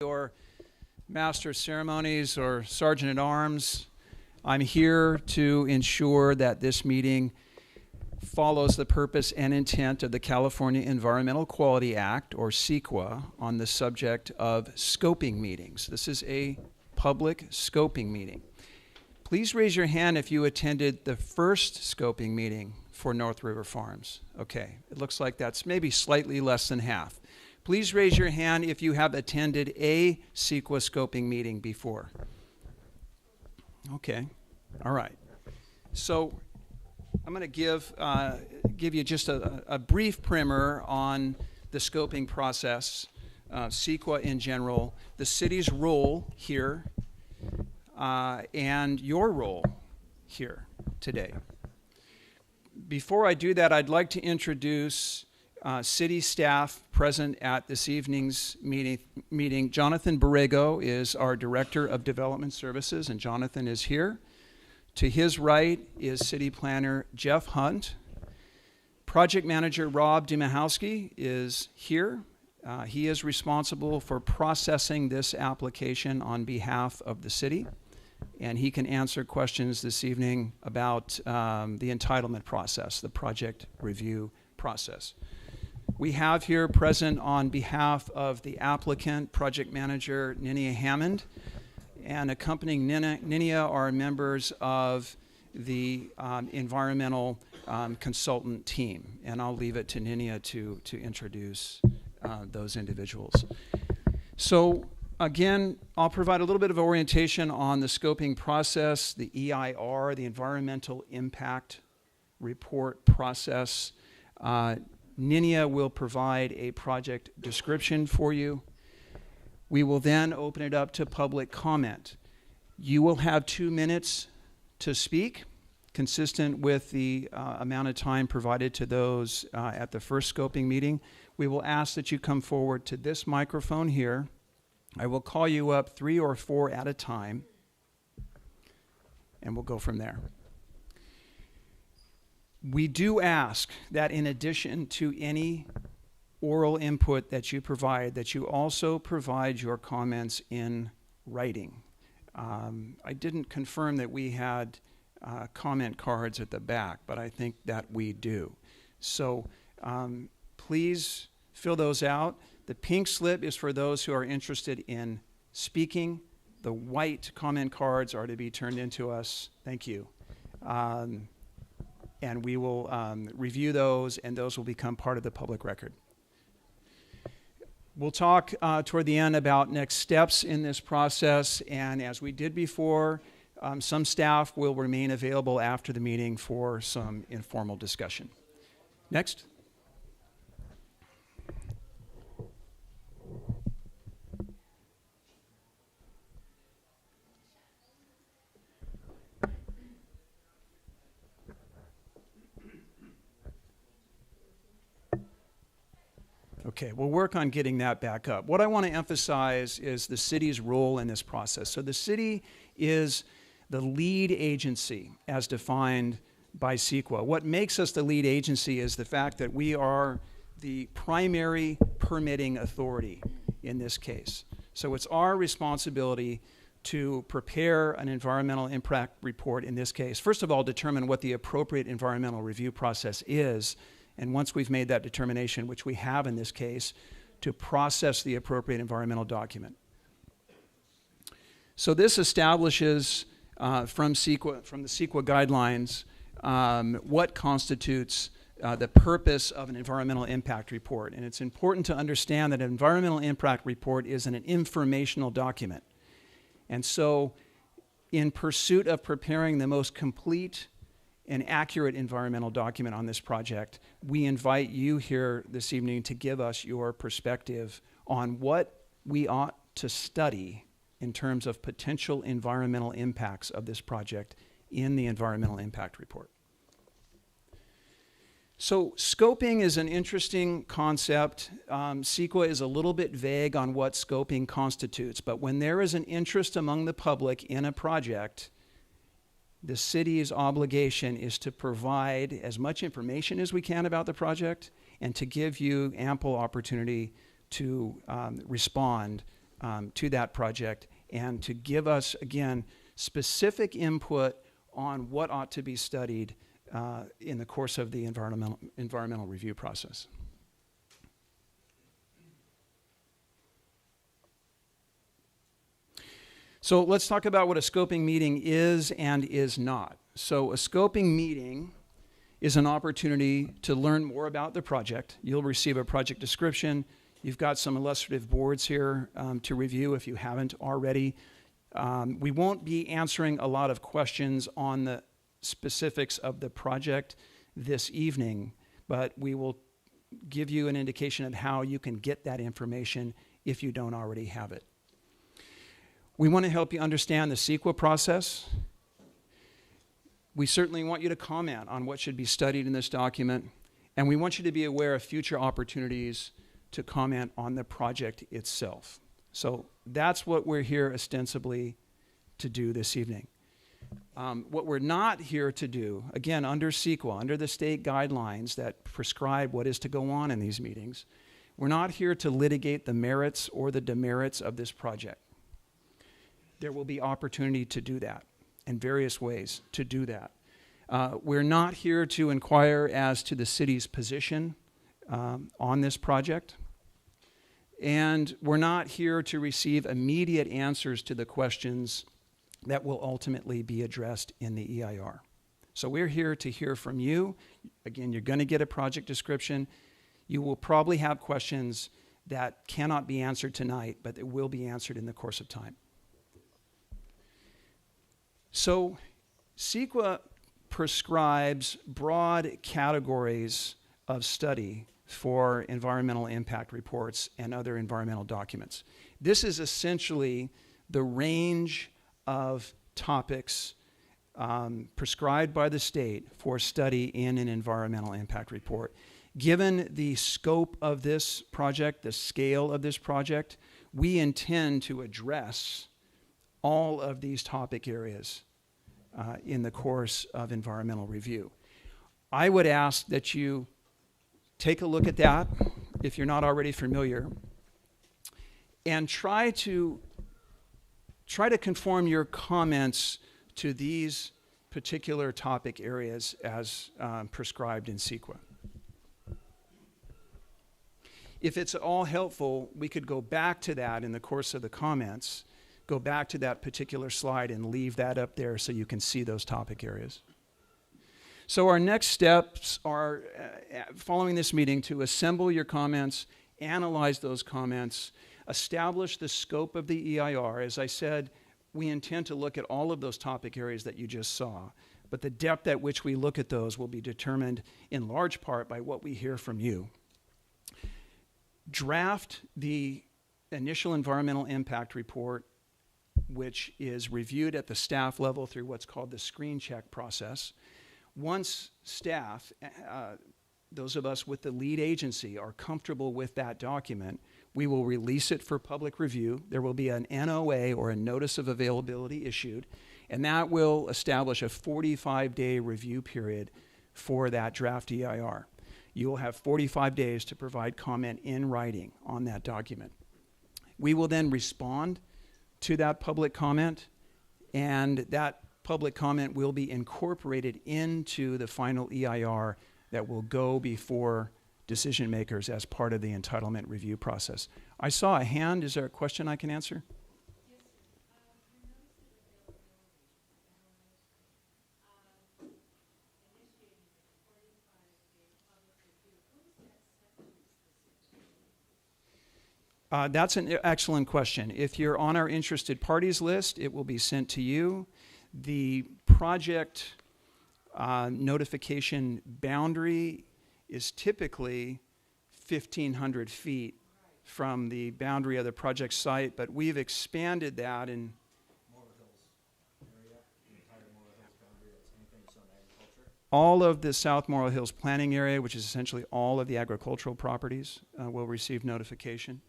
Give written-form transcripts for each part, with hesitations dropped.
Your Master of Ceremonies or Sergeant at Arms, I'm here to ensure that this meeting follows the purpose and intent of the California Environmental Quality Act, or CEQA, on the subject of scoping meetings. This is a public scoping meeting. Please raise your hand if you attended the first scoping meeting for North River Farms. Okay, it looks like that's maybe slightly less than half. Please raise your hand if you have attended a CEQA scoping meeting before. Okay, all right. So I'm going to give you just a brief primer on the scoping process, CEQA in general, the city's role here, and your role here today. Before I do that, I'd like to introduce city staff present at this evening's meeting. Jonathan Borrego is our Director of Development Services, and Jonathan is here. To his right is City Planner Jeff Hunt. Project Manager Rob Dimahowski is here. He is responsible for processing this application on behalf of the city, and he can answer questions this evening about the entitlement process, the project review process. We have here present on behalf of the applicant, Project Manager Ninia Hammond, and accompanying Ninia are members of the environmental consultant team, and I'll leave it to Ninia to introduce those individuals. So again, I'll provide a little bit of orientation on the scoping process, the EIR, the Environmental Impact Report process. Ninia will provide a project description for you. We will then open it up to public comment. You will have 2 minutes to speak, consistent with the amount of time provided to those at the first scoping meeting. We will ask that you come forward to this microphone here. I will call you up 3 or 4 at a time, and we'll go from there. We do ask that in addition to any oral input that you provide, that you also provide your comments in writing. I didn't confirm that we had comment cards at the back, but I think that we do. So please fill those out. The pink slip is for those who are interested in speaking. The white comment cards are to be turned into us. Thank you. And we will review those, and those will become part of the public record. We'll talk toward the end about next steps in this process, and as we did before, some staff will remain available after the meeting for some informal discussion. Next. Okay, we'll work on getting that back up. What I want to emphasize is the city's role in this process. So the city is the lead agency as defined by CEQA. What makes us the lead agency is the fact that we are the primary permitting authority in this case. So it's our responsibility to prepare an environmental impact report in this case. First of all, determine what the appropriate environmental review process is. And once we've made that determination, which we have in this case, to process the appropriate environmental document. So this establishes from the CEQA guidelines what constitutes the purpose of an environmental impact report. And it's important to understand that an environmental impact report is an informational document. And so in pursuit of preparing the most complete an accurate environmental document on this project, we invite you here this evening to give us your perspective on what we ought to study in terms of potential environmental impacts of this project in the environmental impact report. So scoping is an interesting concept. CEQA is a little bit vague on what scoping constitutes, but when there is an interest among the public in a project, the city's obligation is to provide as much information as we can about the project and to give you ample opportunity to respond to that project and to give us, again, specific input on what ought to be studied in the course of the environmental review process. So let's talk about what a scoping meeting is and is not. So a scoping meeting is an opportunity to learn more about the project. You'll receive a project description. You've got some illustrative boards here to review if you haven't already. We won't be answering a lot of questions on the specifics of the project this evening, but we will give you an indication of how you can get that information if you don't already have it. We want to help you understand the CEQA process. We certainly want you to comment on what should be studied in this document, and we want you to be aware of future opportunities to comment on the project itself. So that's what we're here ostensibly to do this evening. What we're not here to do, again, under CEQA, under the state guidelines that prescribe what is to go on in these meetings, we're not here to litigate the merits or the demerits of this project. There will be opportunity to do that in various ways to do that. We're not here to inquire as to the city's position on this project. And we're not here to receive immediate answers to the questions that will ultimately be addressed in the EIR. So we're here to hear from you. Again, you're going to get a project description. You will probably have questions that cannot be answered tonight, but that will be answered in the course of time. So CEQA prescribes broad categories of study for environmental impact reports and other environmental documents. This is essentially the range of topics prescribed by the state for study in an environmental impact report. Given the scope of this project, the scale of this project, we intend to address all of these topic areas in the course of environmental review. I would ask that you take a look at that if you're not already familiar, and try to conform your comments to these particular topic areas as prescribed in CEQA. If it's all helpful, we could go back to that in the course of the comments, go back to that particular slide and leave that up there so you can see those topic areas. So our next steps are, following this meeting, to assemble your comments, analyze those comments, establish the scope of the EIR. As I said, we intend to look at all of those topic areas that you just saw, but the depth at which we look at those will be determined in large part by what we hear from you. Draft the initial environmental impact report, which is reviewed at the staff level through what's called the screen check process. Once staff, those of us with the lead agency, are comfortable with that document, we will release it for public review. There will be an NOA, or a notice of availability, issued, and that will establish a 45-day review period for that draft EIR. You will have 45 days to provide comment in writing on that document. We will then respond to that public comment, and that public comment will be incorporated into the final EIR that will go before decision makers as part of the entitlement review process. I saw a hand. Is there a question I can answer? That's an excellent question. If you're on our interested parties list, it will be sent to you. The project notification boundary is typically 1,500 feet from the boundary of the project site, but we've expanded that in all of the South Morrow Hills planning area, which is essentially all of the agricultural properties, will receive notification.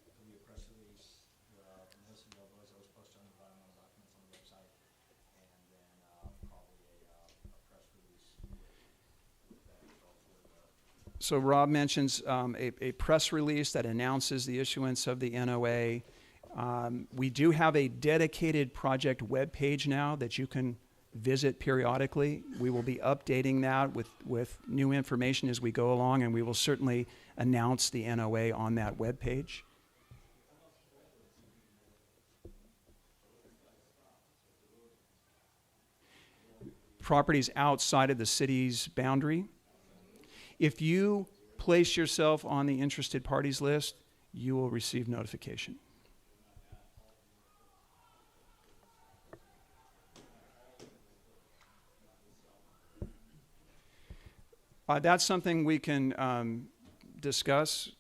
So Rob mentions a press release that announces the issuance of the NOA. We do have a dedicated project web page now that you can visit periodically. We will be updating that with new information as we go along, and we will certainly announce the NOA on that web page. Properties outside of the city's boundary. If you place yourself on the interested parties list, you will receive notification. That's something we can discuss.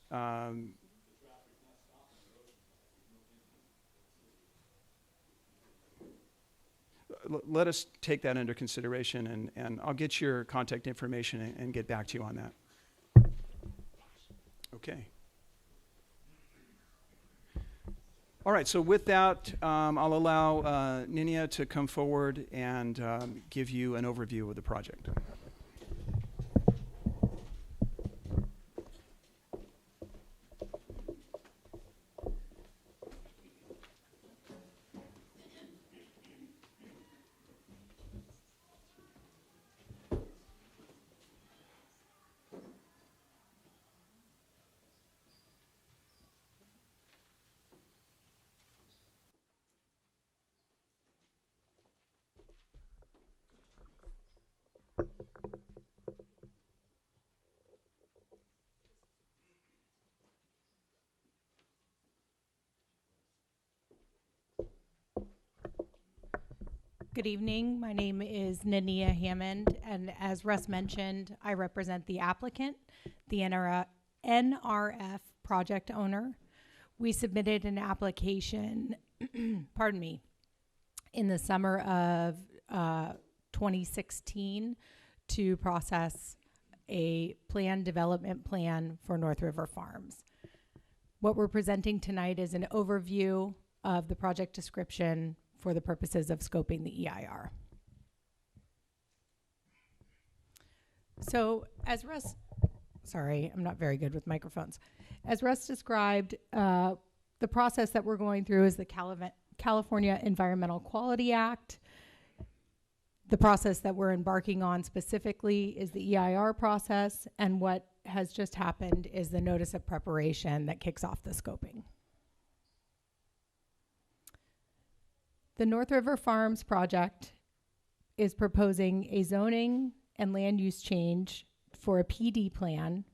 Let us take that under consideration, and I'll get your contact information and get back to you on that. Okay. All right, so with that, I'll allow Ninia to come forward and give you an overview of the project. Good evening. My name is Nania Hammond, and as Russ mentioned, I represent the applicant, the NRF project owner. We submitted an application, pardon me, in the summer of 2016 to process a development plan for North River Farms. What we're presenting tonight is an overview of the project description for the purposes of scoping the EIR. So as Russ, sorry, I'm not very good with microphones. As Russ described, the process that we're going through is the California Environmental Quality Act. The process that we're embarking on specifically is the EIR process, and what has just happened is the notice of preparation that kicks off the scoping. The North River Farms project is proposing a zoning and land use change for a PD plan.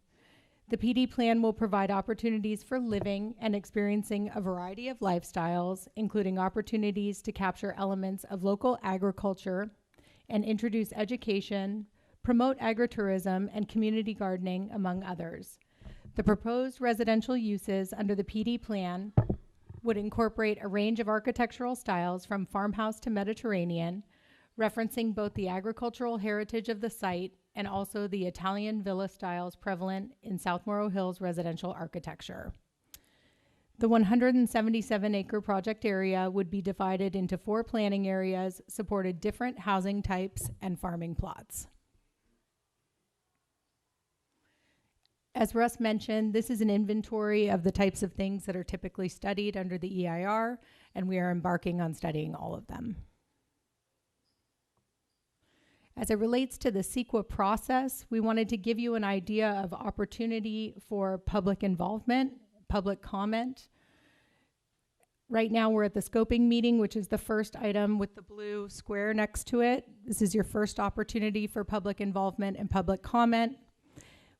The PD plan will provide opportunities for living and experiencing a variety of lifestyles, including opportunities to capture elements of local agriculture and introduce education, promote agritourism, and community gardening, among others. The proposed residential uses under the PD plan would incorporate a range of architectural styles from farmhouse to Mediterranean, referencing both the agricultural heritage of the site and also the Italian villa styles prevalent in South Morro Hills residential architecture. The 177-acre project area would be divided into 4 planning areas, supported different housing types and farming plots. As Russ mentioned, this is an inventory of the types of things that are typically studied under the EIR, and we are embarking on studying all of them. As it relates to the CEQA process, we wanted to give you an idea of opportunity for public involvement, public comment. Right now we're at the scoping meeting, which is the first item with the blue square next to it. This is your first opportunity for public involvement and public comment.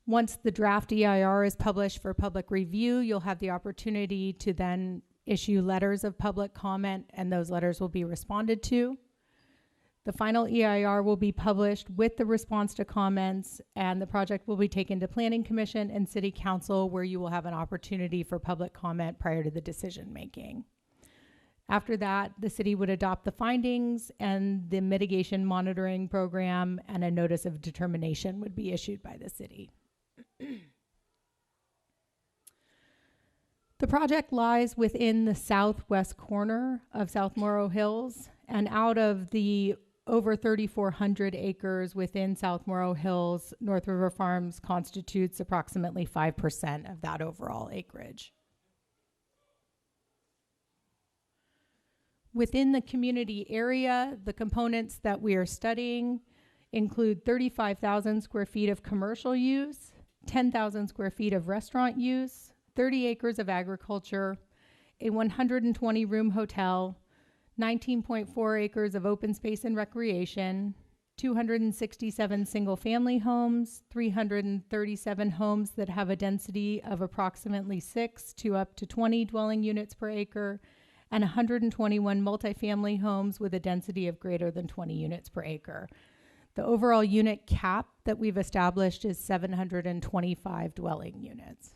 Once the draft EIR is published for public review, you'll have the opportunity to then issue letters of public comment, and those letters will be responded to. The final EIR will be published with the response to comments, and the project will be taken to Planning Commission and City Council, where you will have an opportunity for public comment prior to the decision making. After that, the city would adopt the findings and the mitigation monitoring program, and a notice of determination would be issued by the city. The project lies within the southwest corner of South Morro Hills, and out of the over 3,400 acres within South Morro Hills, North River Farms constitutes approximately 5% of that overall acreage. Within the community area, the components that we are studying include 35,000 square feet of commercial use, 10,000 square feet of restaurant use, 30 acres of agriculture, a 120-room hotel, 19.4 acres of open space and recreation, 267 single-family homes, 337 homes that have a density of approximately 6 to up to 20 dwelling units per acre, and 121 multifamily homes with a density of greater than 20 units per acre. The overall unit cap that we've established is 725 dwelling units.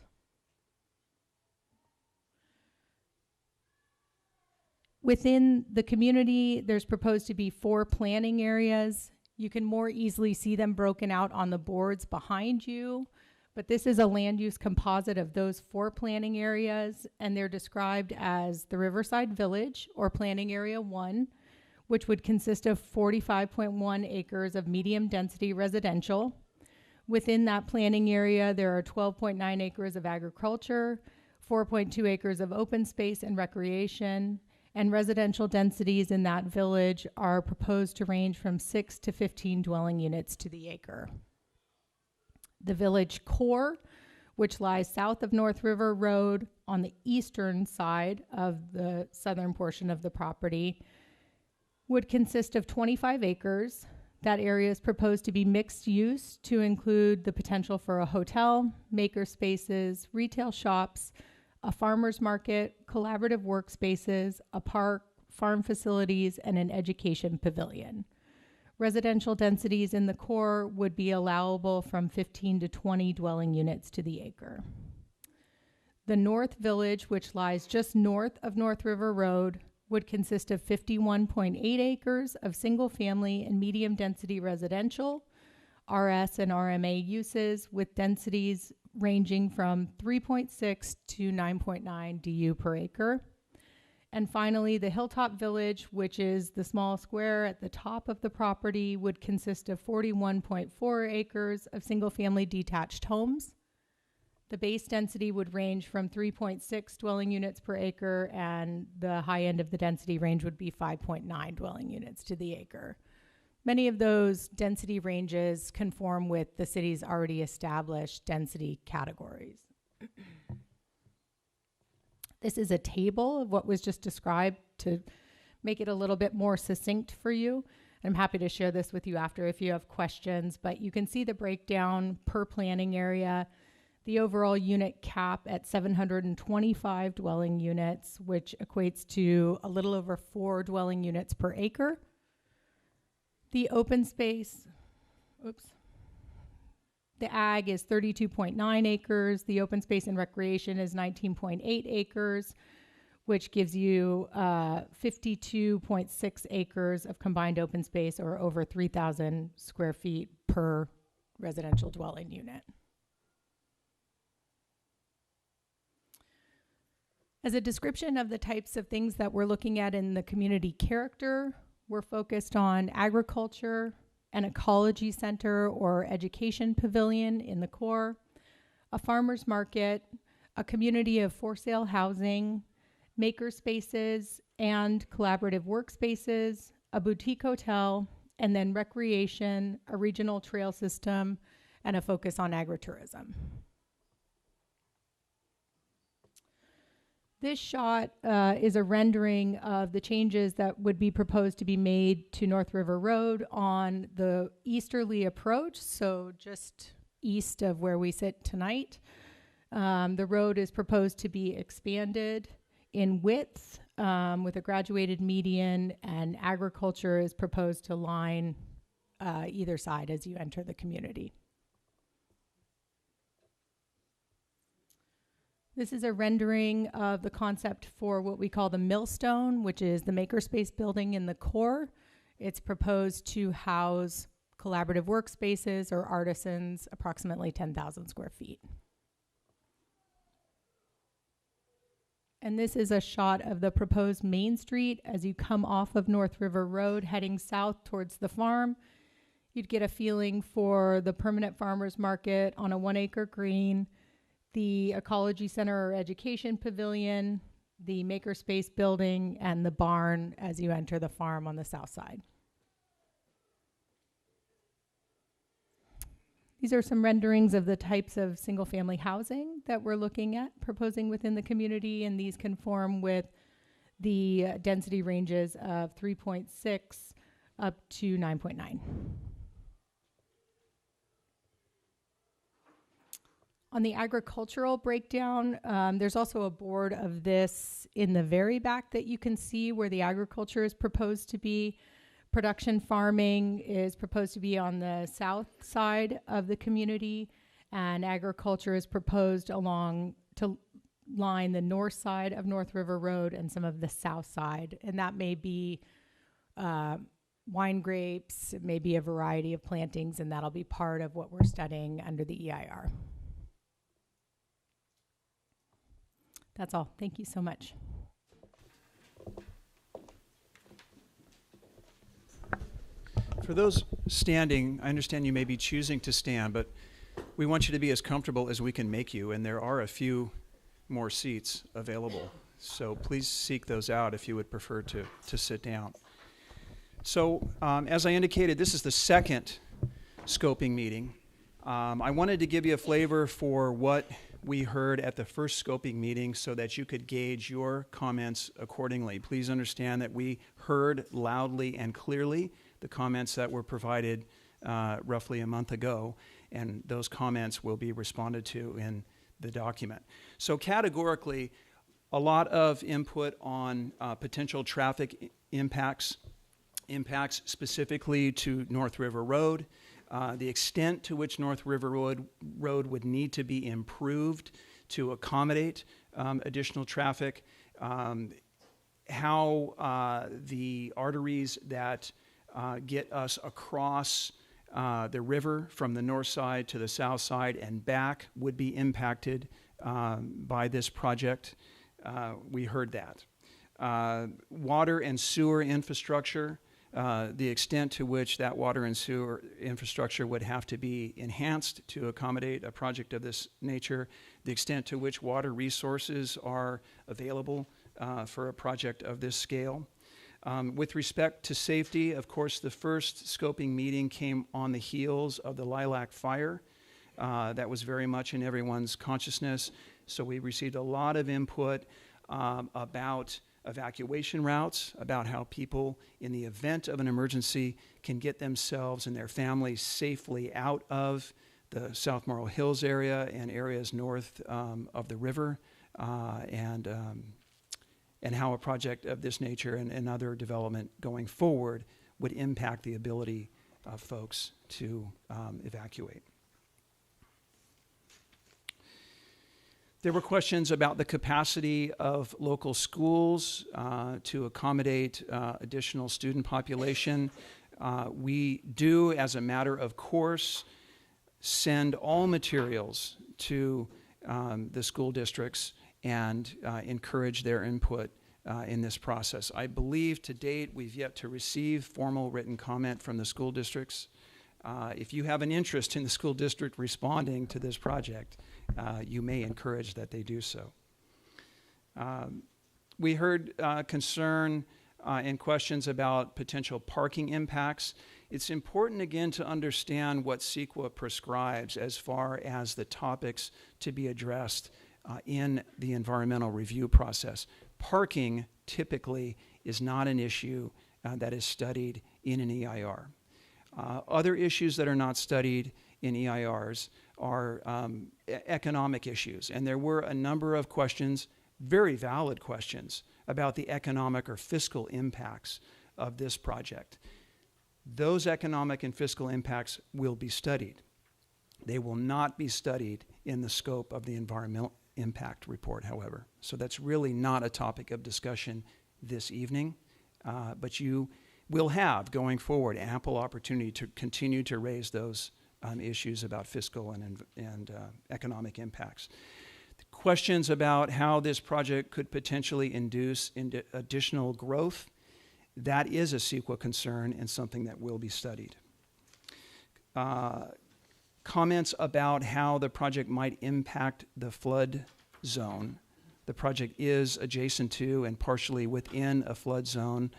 Within the community, there's proposed to be 4 planning areas. You can more easily see them broken out on the boards behind you, but this is a land use composite of those 4 planning areas, and they're described as the Riverside Village, or Planning Area 1, which would consist of 45.1 acres of medium density residential. Within that planning area, there are 12.9 acres of agriculture, 4.2 acres of open space and recreation, and residential densities in that village are proposed to range from 6 to 15 dwelling units to the acre. The village core, which lies south of North River Road on the eastern side of the southern portion of the property, would consist of 25 acres. That area is proposed to be mixed use to include the potential for a hotel, maker spaces, retail shops, a farmer's market, collaborative workspaces, a park, farm facilities, and an education pavilion. Residential densities in the core would be allowable from 15 to 20 dwelling units to the acre. The North Village, which lies just north of North River Road, would consist of 51.8 acres of single-family and medium-density residential, RS and RMA uses, with densities ranging from 3.6 to 9.9 DU per acre. And finally, the Hilltop Village, which is the small square at the top of the property, would consist of 41.4 acres of single-family detached homes. The base density would range from 3.6 dwelling units per acre, and the high end of the density range would be 5.9 dwelling units to the acre. Many of those density ranges conform with the city's already established density categories. This is a table of what was just described to make it a little bit more succinct for you. I'm happy to share this with you after if you have questions, but you can see the breakdown per planning area, the overall unit cap at 725 dwelling units, which equates to a little over 4 dwelling units per acre. The open space, the ag is 32.9 acres. The open space and recreation is 19.8 acres, which gives you 52.6 acres of combined open space, or over 3,000 square feet per residential dwelling unit. As a description of the types of things that we're looking at in the community character, we're focused on agriculture, an ecology center or education pavilion in the core, a farmer's market, a community of for-sale housing, maker spaces and collaborative workspaces, a boutique hotel, and then recreation, a regional trail system, and a focus on agritourism. This shot is a rendering of the changes that would be proposed to be made to North River Road on the easterly approach, so just east of where we sit tonight. The road is proposed to be expanded in width with a graduated median, and agriculture is proposed to line either side as you enter the community. This is a rendering of the concept for what we call the Millstone, which is the makerspace building in the core. It's proposed to house collaborative workspaces or artisans, approximately 10,000 square feet. And this is a shot of the proposed Main Street as you come off of North River Road heading south towards the farm. You'd get a feeling for the permanent farmers market on a 1 acre green, the ecology center or education pavilion, the makerspace building, and the barn as you enter the farm on the south side. These are some renderings of the types of single-family housing that we're looking at proposing within the community, and these conform with the density ranges of 3.6 up to 9.9. On the agricultural breakdown, there's also a board of this in the very back that you can see where the agriculture is proposed to be. Production farming is proposed to be on the south side of the community, and agriculture is proposed along to line the north side of North River Road and some of the south side. And that may be wine grapes, it may be a variety of plantings, and that'll be part of what we're studying under the EIR. That's all. Thank you so much. For those standing, I understand you may be choosing to stand, but we want you to be as comfortable as we can make you, and there are a few more seats available. So please seek those out if you would prefer to sit down. So as I indicated, this is the second scoping meeting. I wanted to give you a flavor for what we heard at the first scoping meeting so that you could gauge your comments accordingly. Please understand that we heard loudly and clearly the comments that were provided roughly a month ago, and those comments will be responded to in the document. So categorically, a lot of input on potential traffic impacts specifically to North River Road, the extent to which North River Road would need to be improved to accommodate additional traffic, how the arteries that get us across the river from the north side to the south side and back would be impacted by this project. We heard that. Water and sewer infrastructure, the extent to which that water and sewer infrastructure would have to be enhanced to accommodate a project of this nature, the extent to which water resources are available for a project of this scale. With respect to safety, of course, the first scoping meeting came on the heels of the Lilac fire. That was very much in everyone's consciousness. So we received a lot of input about evacuation routes, about how people, in the event of an emergency, can get themselves and their families safely out of the South Morrow Hills area and areas north of the river, and how a project of this nature and other development going forward would impact the ability of folks to evacuate. There were questions about the capacity of local schools to accommodate additional student population. We do, as a matter of course, send all materials to the school districts and encourage their input in this process. I believe to date we've yet to receive formal written comment from the school districts. If you have an interest in the school district responding to this project, you may encourage that they do so. We heard concern and questions about potential parking impacts. It's important, again, to understand what CEQA prescribes as far as the topics to be addressed in the environmental review process. Parking typically is not an issue that is studied in an EIR. Other issues that are not studied in EIRs are economic issues, and there were a number of questions, very valid questions, about the economic or fiscal impacts of this project. Those economic and fiscal impacts will be studied. They will not be studied in the scope of the environmental impact report, however. So that's really not a topic of discussion this evening, but you will have, going forward, ample opportunity to continue to raise those issues about fiscal and economic impacts. The questions about how this project could potentially induce additional growth, that is a CEQA concern and something that will be studied. Comments about how the project might impact the flood zone the project is adjacent to and partially within a flood zone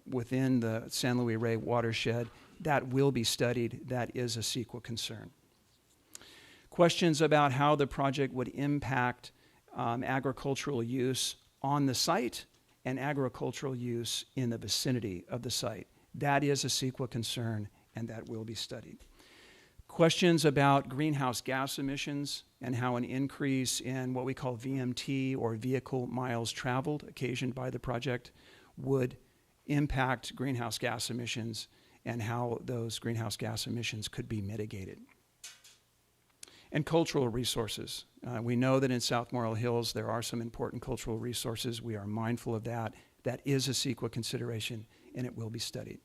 within the San Luis Rey watershed. That will be studied. That is a CEQA concern. Questions about how the project would impact agricultural use on the site and agricultural use in the vicinity of the site. That is a CEQA concern, and that will be studied. Questions about greenhouse gas emissions and how an increase in what we call VMT, or vehicle miles traveled, occasioned by the project, would impact greenhouse gas emissions and how those greenhouse gas emissions could be mitigated. And cultural resources. We know that in South Morrill Hills there are some important cultural resources. We are mindful of that. That is a CEQA consideration, and it will be studied.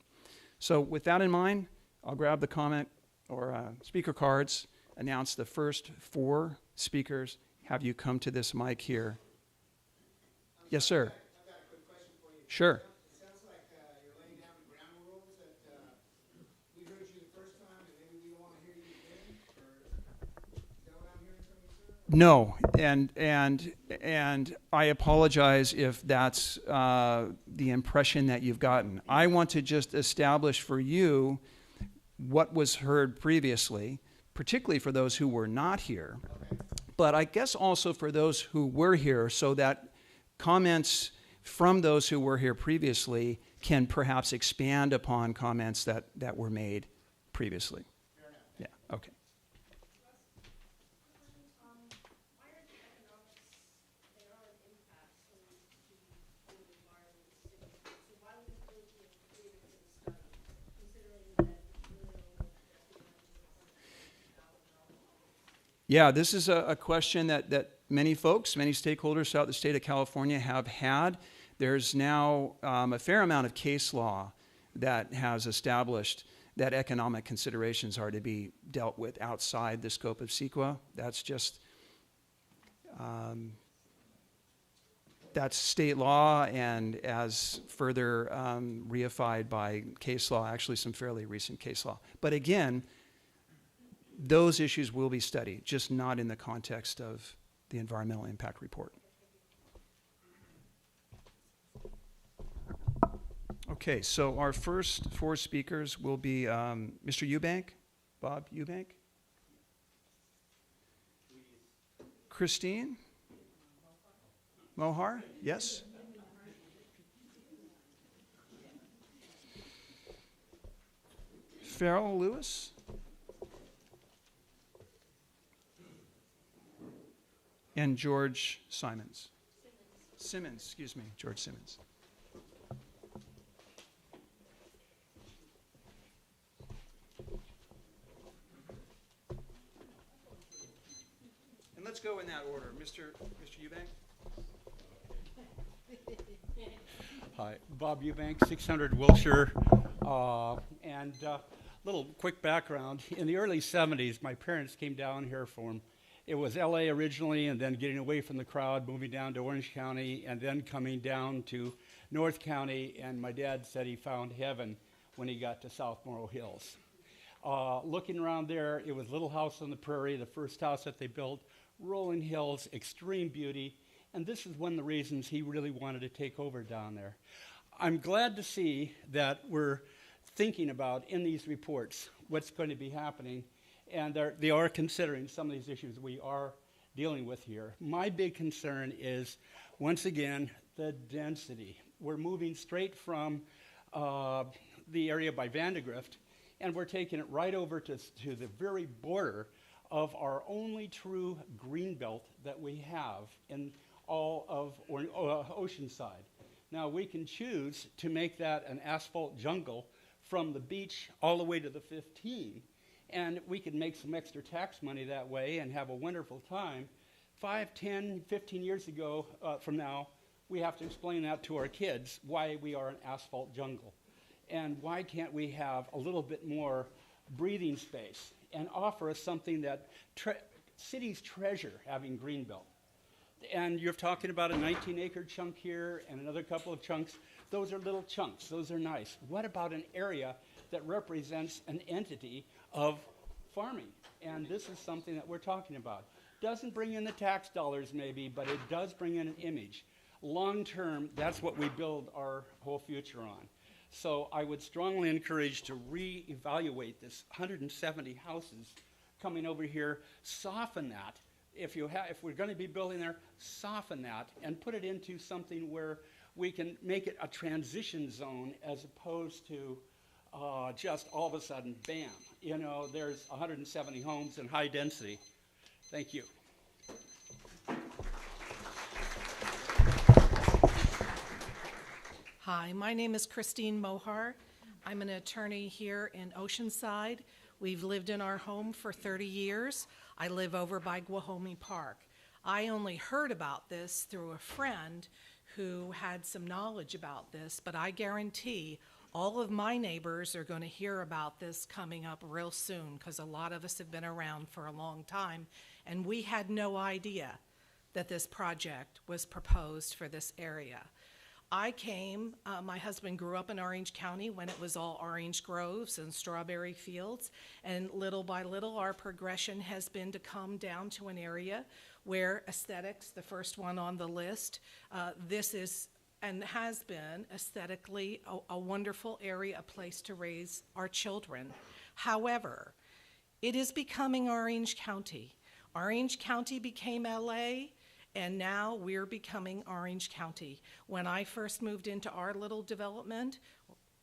So with that in mind, I'll grab the comment or speaker cards, announce the first 4 speakers, have you come to this mic here. Yes, sir. I've got a quick question for you. Sure. It sounds like you're laying down the ground rules that we heard you the first time and maybe we don't want to hear you again? Or is that what I'm hearing from you, sir? No, and I apologize if that's the impression that you've gotten. I want to just establish for you what was heard previously, particularly for those who were not here, but I guess also for those who were here, so that comments from those who were here previously can perhaps expand upon comments that were made previously. Fair enough. Yeah, okay. Why are the economics, they are an impact on the environment, so why would it really be included in the study, considering that it's really only $150,000? Yeah, this is a question that many folks, many stakeholders throughout the state of California have had. There's now a fair amount of case law that has established that economic considerations are to be dealt with outside the scope of CEQA. That's just, that's state law, and as further reified by case law, actually some fairly recent case law. But again, those issues will be studied, just not in the context of the environmental impact report. Okay, so our first 4 speakers will be Mr. Eubank, Bob Eubank, Christine Mohar, yes? Farrell Lewis? And George Simmons. Simmons, excuse me, George Simmons. And let's go in that order. Mr. Eubank? Hi, Bob Eubank, 600 Wilshire. Little quick background. In the early 70s, my parents came down here from, it was LA originally, and then getting away from the crowd, moving down to Orange County, and then coming down to North County, and my dad said he found heaven when he got to South Morrill Hills. Looking around there, it was Little House on the Prairie, the first house that they built, rolling hills, extreme beauty, and this is one of the reasons he really wanted to take over down there. I'm glad to see that we're thinking about in these reports what's going to be happening, and they are considering some of these issues we are dealing with here. My big concern is, once again, the density. We're moving straight from the area by Vandegrift, and we're taking it right over to the very border of our only true green belt that we have in all of Oceanside. Now, we can choose to make that an asphalt jungle from the beach all the way to the 15, and we could make some extra tax money that way and have a wonderful time. 5, 10, 15 years ago from now, we have to explain that to our kids, why we are an asphalt jungle. And why can't we have a little bit more breathing space and offer us something that cities treasure, having greenbelt. And you're talking about a 19-acre chunk here and another couple of chunks. Those are little chunks. Those are nice. What about an area that represents an entity of farming? And this is something that we're talking about. Doesn't bring in the tax dollars maybe, but it does bring in an image. Long term, that's what we build our whole future on. So I would strongly encourage to reevaluate this 170 houses coming over here, soften that. If we're going to be building there, soften that and put it into something where we can make it a transition zone as opposed to just all of a sudden, bam, you know, there's 170 homes in high density. Thank you. Hi, my name is Christine Mohar. I'm an attorney here in Oceanside. We've lived in our home for 30 years. I live over by Guahomie Park. I only heard about this through a friend who had some knowledge about this, but I guarantee all of my neighbors are going to hear about this coming up real soon, because a lot of us have been around for a long time, and we had no idea that this project was proposed for this area. My husband grew up in Orange County when it was all orange groves and strawberry fields, and little by little our progression has been to come down to an area where aesthetics, the first one on the list, this is and has been aesthetically a wonderful area, a place to raise our children. However, it is becoming Orange County. Orange County became LA, and now we're becoming Orange County. When I first moved into our little development,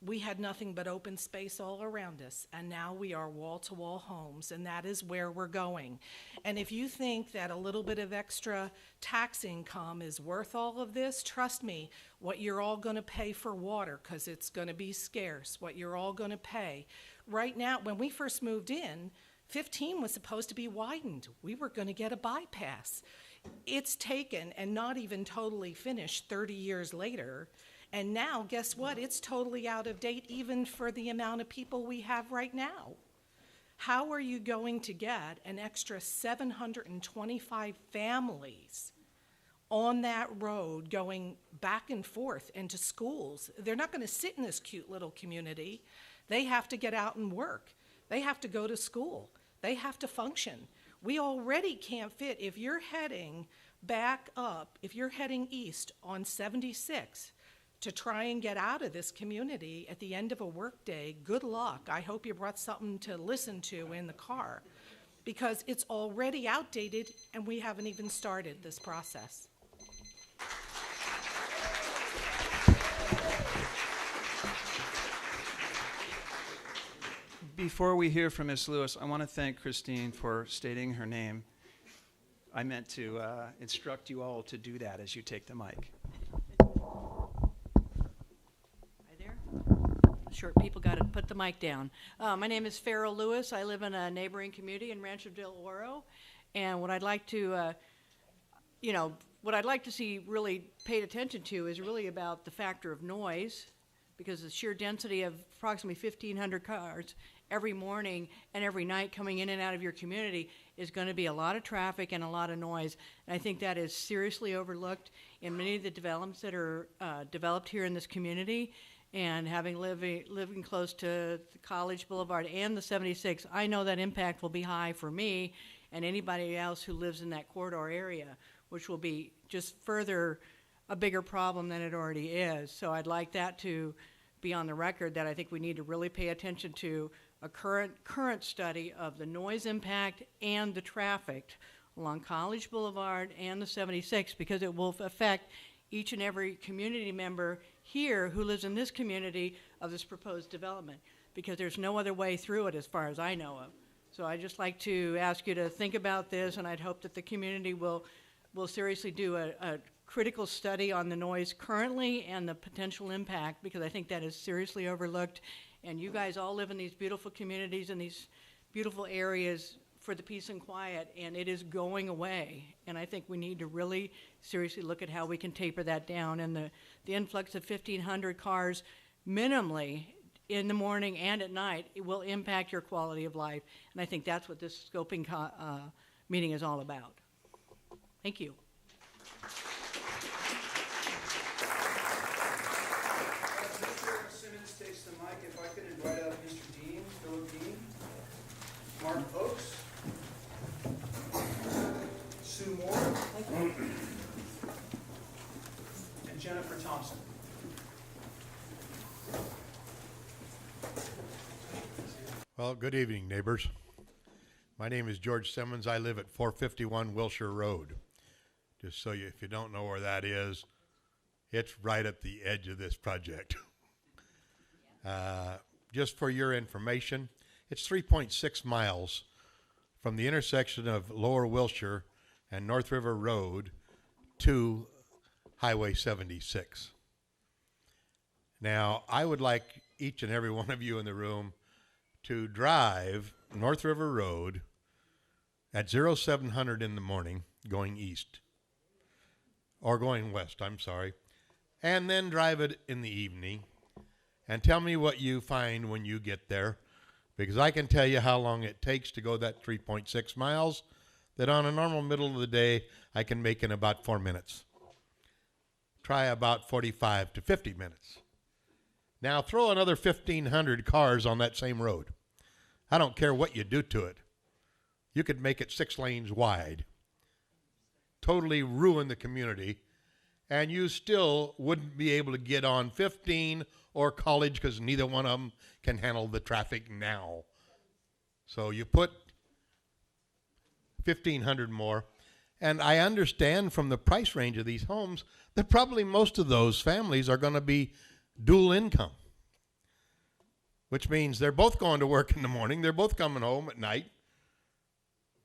we had nothing but open space all around us, and now we are wall-to-wall homes, and that is where we're going. And if you think that a little bit of extra tax income is worth all of this, trust me, what you're all going to pay for water, because it's going to be scarce, what you're all going to pay. Right now, when we first moved in, 15 was supposed to be widened. We were going to get a bypass. It's taken and not even totally finished 30 years later. And now, guess what? It's totally out of date even for the amount of people we have right now. How are you going to get an extra 725 families on that road going back and forth into schools? They're not going to sit in this cute little community. They have to get out and work. They have to go to school. They have to function. We already can't fit. If you're heading back up, if you're heading east on 76 to try and get out of this community at the end of a workday, good luck. I hope you brought something to listen to in the car, because it's already outdated and we haven't even started this process. Before we hear from Ms. Lewis, I want to thank Christine for stating her name. I meant to instruct you all to do that as you take the mic. Hi there. Short people got to put the mic down. My name is Farrell Lewis. I live in a neighboring community in Rancho del Oro, and what I'd like to, what I'd like to see really paid attention to is really about the factor of noise, because the sheer density of approximately 1,500 cars every morning and every night coming in and out of your community is going to be a lot of traffic and a lot of noise. And I think that is seriously overlooked in many of the developments that are developed here in this community. And having living close to the College Boulevard and the 76, I know that impact will be high for me and anybody else who lives in that corridor area, which will be just further a bigger problem than it already is. So I'd like that to be on the record, that I think we need to really pay attention to a current study of the noise impact and the traffic along College Boulevard and the 76, because it will affect each and every community member here who lives in this community of this proposed development, because there's no other way through it as far as I know of. So I'd just like to ask you to think about this, and I'd hope that the community will seriously do a critical study on the noise currently and the potential impact, because I think that is seriously overlooked. And you guys all live in these beautiful communities and these beautiful areas for the peace and quiet, and it is going away. And I think we need to really seriously look at how we can taper that down. And the influx of 1,500 cars minimally in the morning and at night, it will impact your quality of life. And I think that's what this scoping meeting is all about. Thank you. Simmons takes the mic. If I could invite up Mr. Dean, Philip Dean, Mark Oakes. Well, good evening, neighbors. My name is George Simmons. I live at 451 Wilshire Road. Just so you, if you don't know where that is, it's right at the edge of this project. Just for your information, it's 3.6 miles from the intersection of Lower Wilshire and North River Road to Highway 76. Now, I would like each and every one of you in the room to drive North River Road at 0700 in the morning going east, or going west, I'm sorry, and then drive it in the evening and tell me what you find when you get there, because I can tell you how long it takes to go that 3.6 miles that on a normal middle of the day I can make in about 4 minutes. Try about 45 to 50 minutes. Now throw another 1,500 cars on that same road. I don't care what you do to it. You could make it 6 lanes wide. Totally ruin the community, and you still wouldn't be able to get on 15 or College because neither one of them can handle the traffic now. So you put 1,500 more, and I understand from the price range of these homes that probably most of those families are going to be dual income, which means they're both going to work in the morning, they're both coming home at night.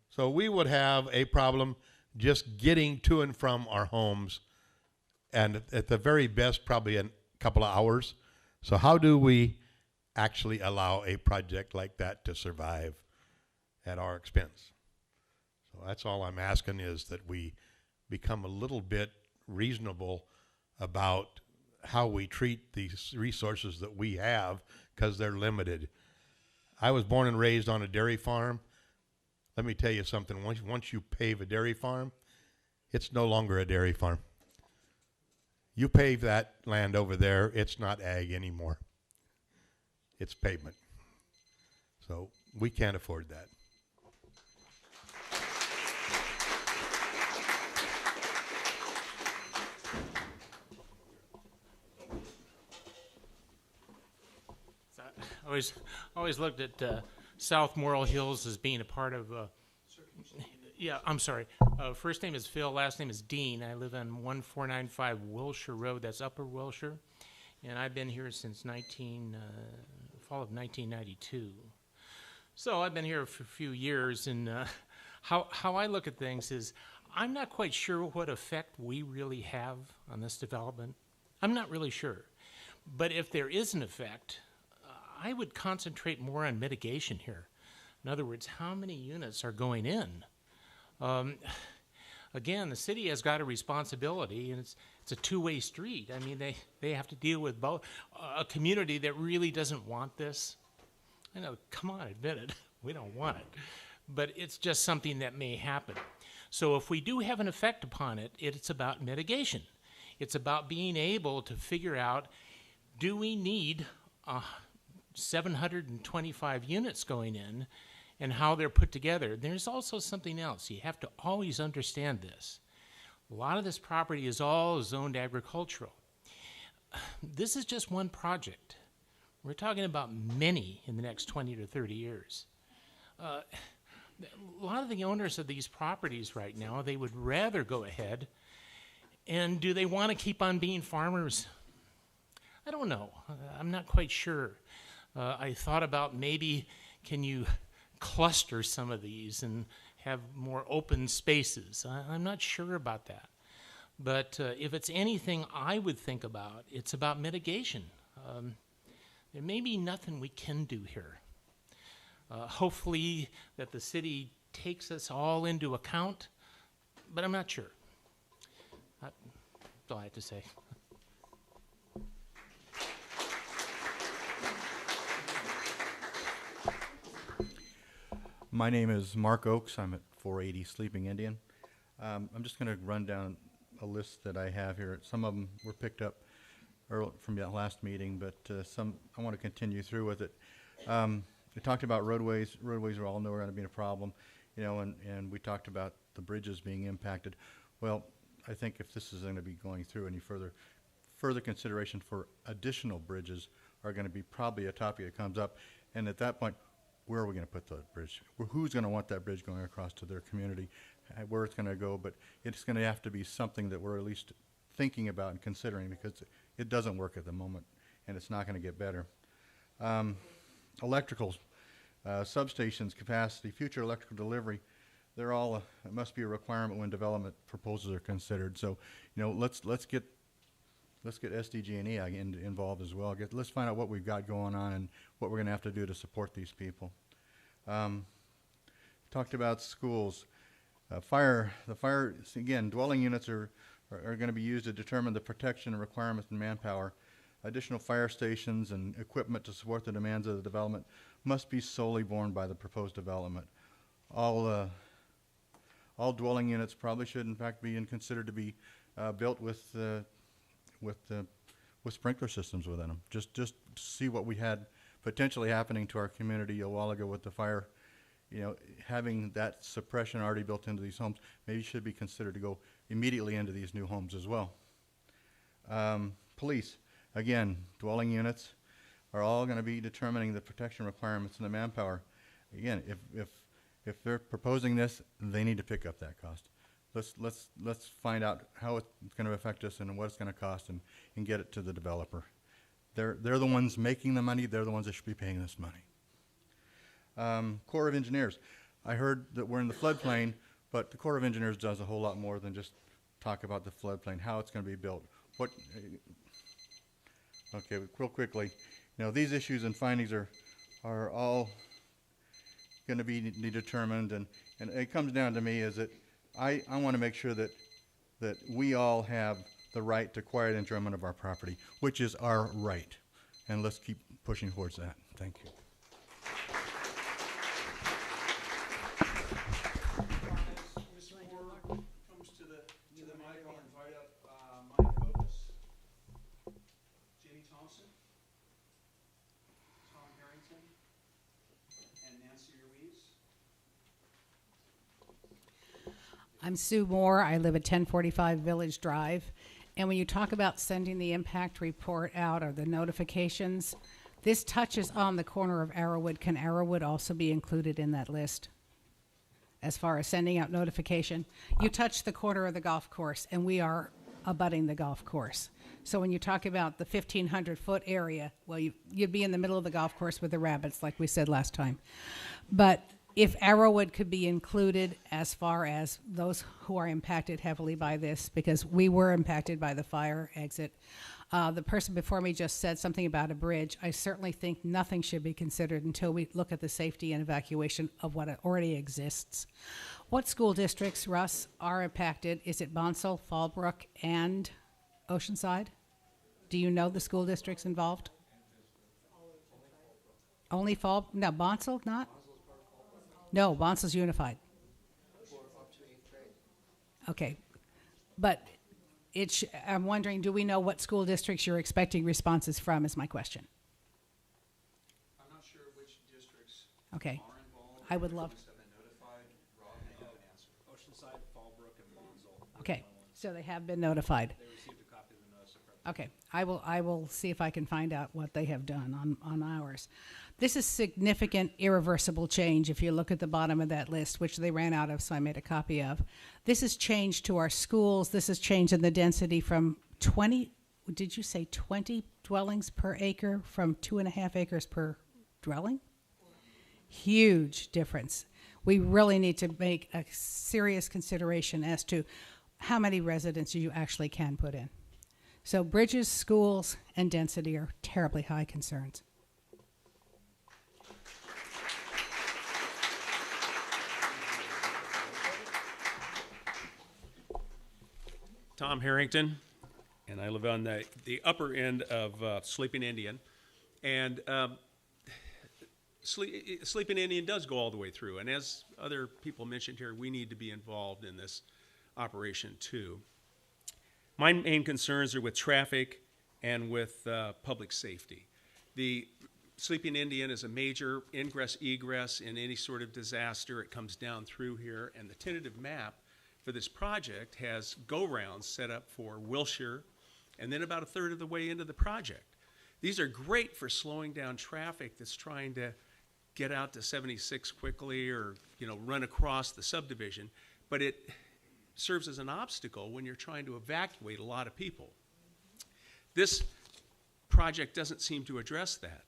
So we would have a problem just getting to and from our homes, and at the very best, probably a couple of hours. So how do we actually allow a project like that to survive at our expense? So that's all I'm asking, is that we become a little bit reasonable about how we treat these resources that we have, because they're limited. I was born and raised on a dairy farm. Let me tell you something. Once you pave a dairy farm, it's no longer a dairy farm. You pave that land over there, it's not ag anymore. It's pavement. So we can't afford that. I always looked at South Morrill Hills as being a part of. Yeah, I'm sorry. First name is Phil, last name is Dean. I live on 1495 Wilshire Road. That's Upper Wilshire, and I've been here since fall of 1992. So I've been here for a few years, and how I look at things is I'm not quite sure what effect we really have on this development. I'm not really sure, but if there is an effect, I would concentrate more on mitigation here. In other words, how many units are going in? Again, the city has got a responsibility, and it's a two-way street. I mean, they have to deal with both a community that really doesn't want this. I know, come on, admit it. We don't want it. But it's just something that may happen. So if we do have an effect upon it, it's about mitigation. It's about being able to figure out, do we need 725 units going in, and how they're put together. There's also something else. You have to always understand this. A lot of this property is all zoned agricultural. This is just one project. We're talking about many in the next 20 to 30 years. A lot of the owners of these properties right now, they would rather go ahead, and do they want to keep on being farmers? I don't know. I'm not quite sure. I thought about maybe can you cluster some of these and have more open spaces. I'm not sure about that. But if it's anything I would think about, it's about mitigation. There may be nothing we can do here. Hopefully that the city takes us all into account, but I'm not sure. That's all I have to say. My name is Mark Oakes. I'm at 480 Sleeping Indian. I'm just going to run down a list that I have here. Some of them were picked up from the last meeting, but some I want to continue through with it. We talked about roadways. Roadways are all going to be a problem, you know, and we talked about the bridges being impacted. Well, I think if this is going to be going through any further consideration for additional bridges are going to be probably a topic that comes up, and at that point, where are we going to put the bridge? Who's going to want that bridge going across to their community? Where it's going to go, but it's going to have to be something that we're at least thinking about and considering, because it doesn't work at the moment, and it's not going to get better. Electrical, substations, capacity, future electrical delivery, they're all, it must be a requirement when development proposals are considered. So, you know, let's get SDG&E involved as well. Let's find out what we've got going on and what we're going to have to do to support these people. Talked about schools. The fire, again, dwelling units are going to be used to determine the protection requirements and manpower. Additional fire stations and equipment to support the demands of the development must be solely borne by the proposed development. All dwelling units probably should, in fact, be considered to be built with sprinkler systems within them. Just see what we had potentially happening to our community a while ago with the fire. You know, having that suppression already built into these homes maybe should be considered to go immediately into these new homes as well. Police, again, dwelling units are all going to be determining the protection requirements and the manpower. Again, if they're proposing this, they need to pick up that cost. Let's find out how it's going to affect us and what it's going to cost, and get it to the developer. They're the ones making the money. They're the ones that should be paying this money. Corps of Engineers. I heard that we're in the floodplain, but the Corps of Engineers does a whole lot more than just talk about the floodplain, how it's going to be built. Okay, real quickly, you know, these issues and findings are all going to be determined, and it comes down to me is that I want to make sure that we all have the right to quiet enjoyment of our property, which is our right, and let's keep pushing towards that. Thank you. Mr. Moore comes to the mic, I'll invite up Mike Otis, Jamie Thompson, Tom Harrington, and Nancy Ruiz. I'm Sue Moore. I live at 1045 Village Drive. And when you talk about sending the impact report out or the notifications, this touches on the corner of Arrowwood. Can Arrowwood also be included in that list as far as sending out notification? You touch the corner of the golf course, and we are abutting the golf course. So when you talk about the 1,500-foot area, well, you'd be in the middle of the golf course with the rabbits, like we said last time. But if Arrowwood could be included as far as those who are impacted heavily by this, because we were impacted by the fire exit. The person before me just said something about a bridge. I certainly think nothing should be considered until we look at the safety and evacuation of what already exists. What school districts, Russ, are impacted? Is it Bonsall, Fallbrook, and Oceanside? Do you know the school districts involved? Only no, Bonsall, not? No, Bonsall's unified. Okay, but I'm wondering, do we know what school districts you're expecting responses from, is my question. I'm not sure which districts Okay, are involved. I would love, Have been notified. Rob may have an answer. Oceanside, Fallbrook, and Bonsall. okay, so they have been notified. They received a copy of the notice of representation. Okay, I will see if I can find out what they have done on ours. This is significant, irreversible change if you look at the bottom of that list, which they ran out of, so I made a copy of. This is change to our schools. This is change in the density from 20, did you say 20 dwellings per acre from 2.5 acres per dwelling? Huge difference. We really need to make a serious consideration as to how many residents you actually can put in. So bridges, schools, and density are terribly high concerns. Tom Harrington, and I live on the upper end of Sleeping Indian. And Sleeping Indian does go all the way through. And as other people mentioned here, we need to be involved in this operation too. My main concerns are with traffic and with public safety. The Sleeping Indian is a major ingress-egress in any sort of disaster. It comes down through here, and the tentative map for this project has go-rounds set up for Wilshire and then about a third of the way into the project. These are great for slowing down traffic that's trying to get out to 76 quickly or, run across the subdivision, but it serves as an obstacle when you're trying to evacuate a lot of people. This project doesn't seem to address that.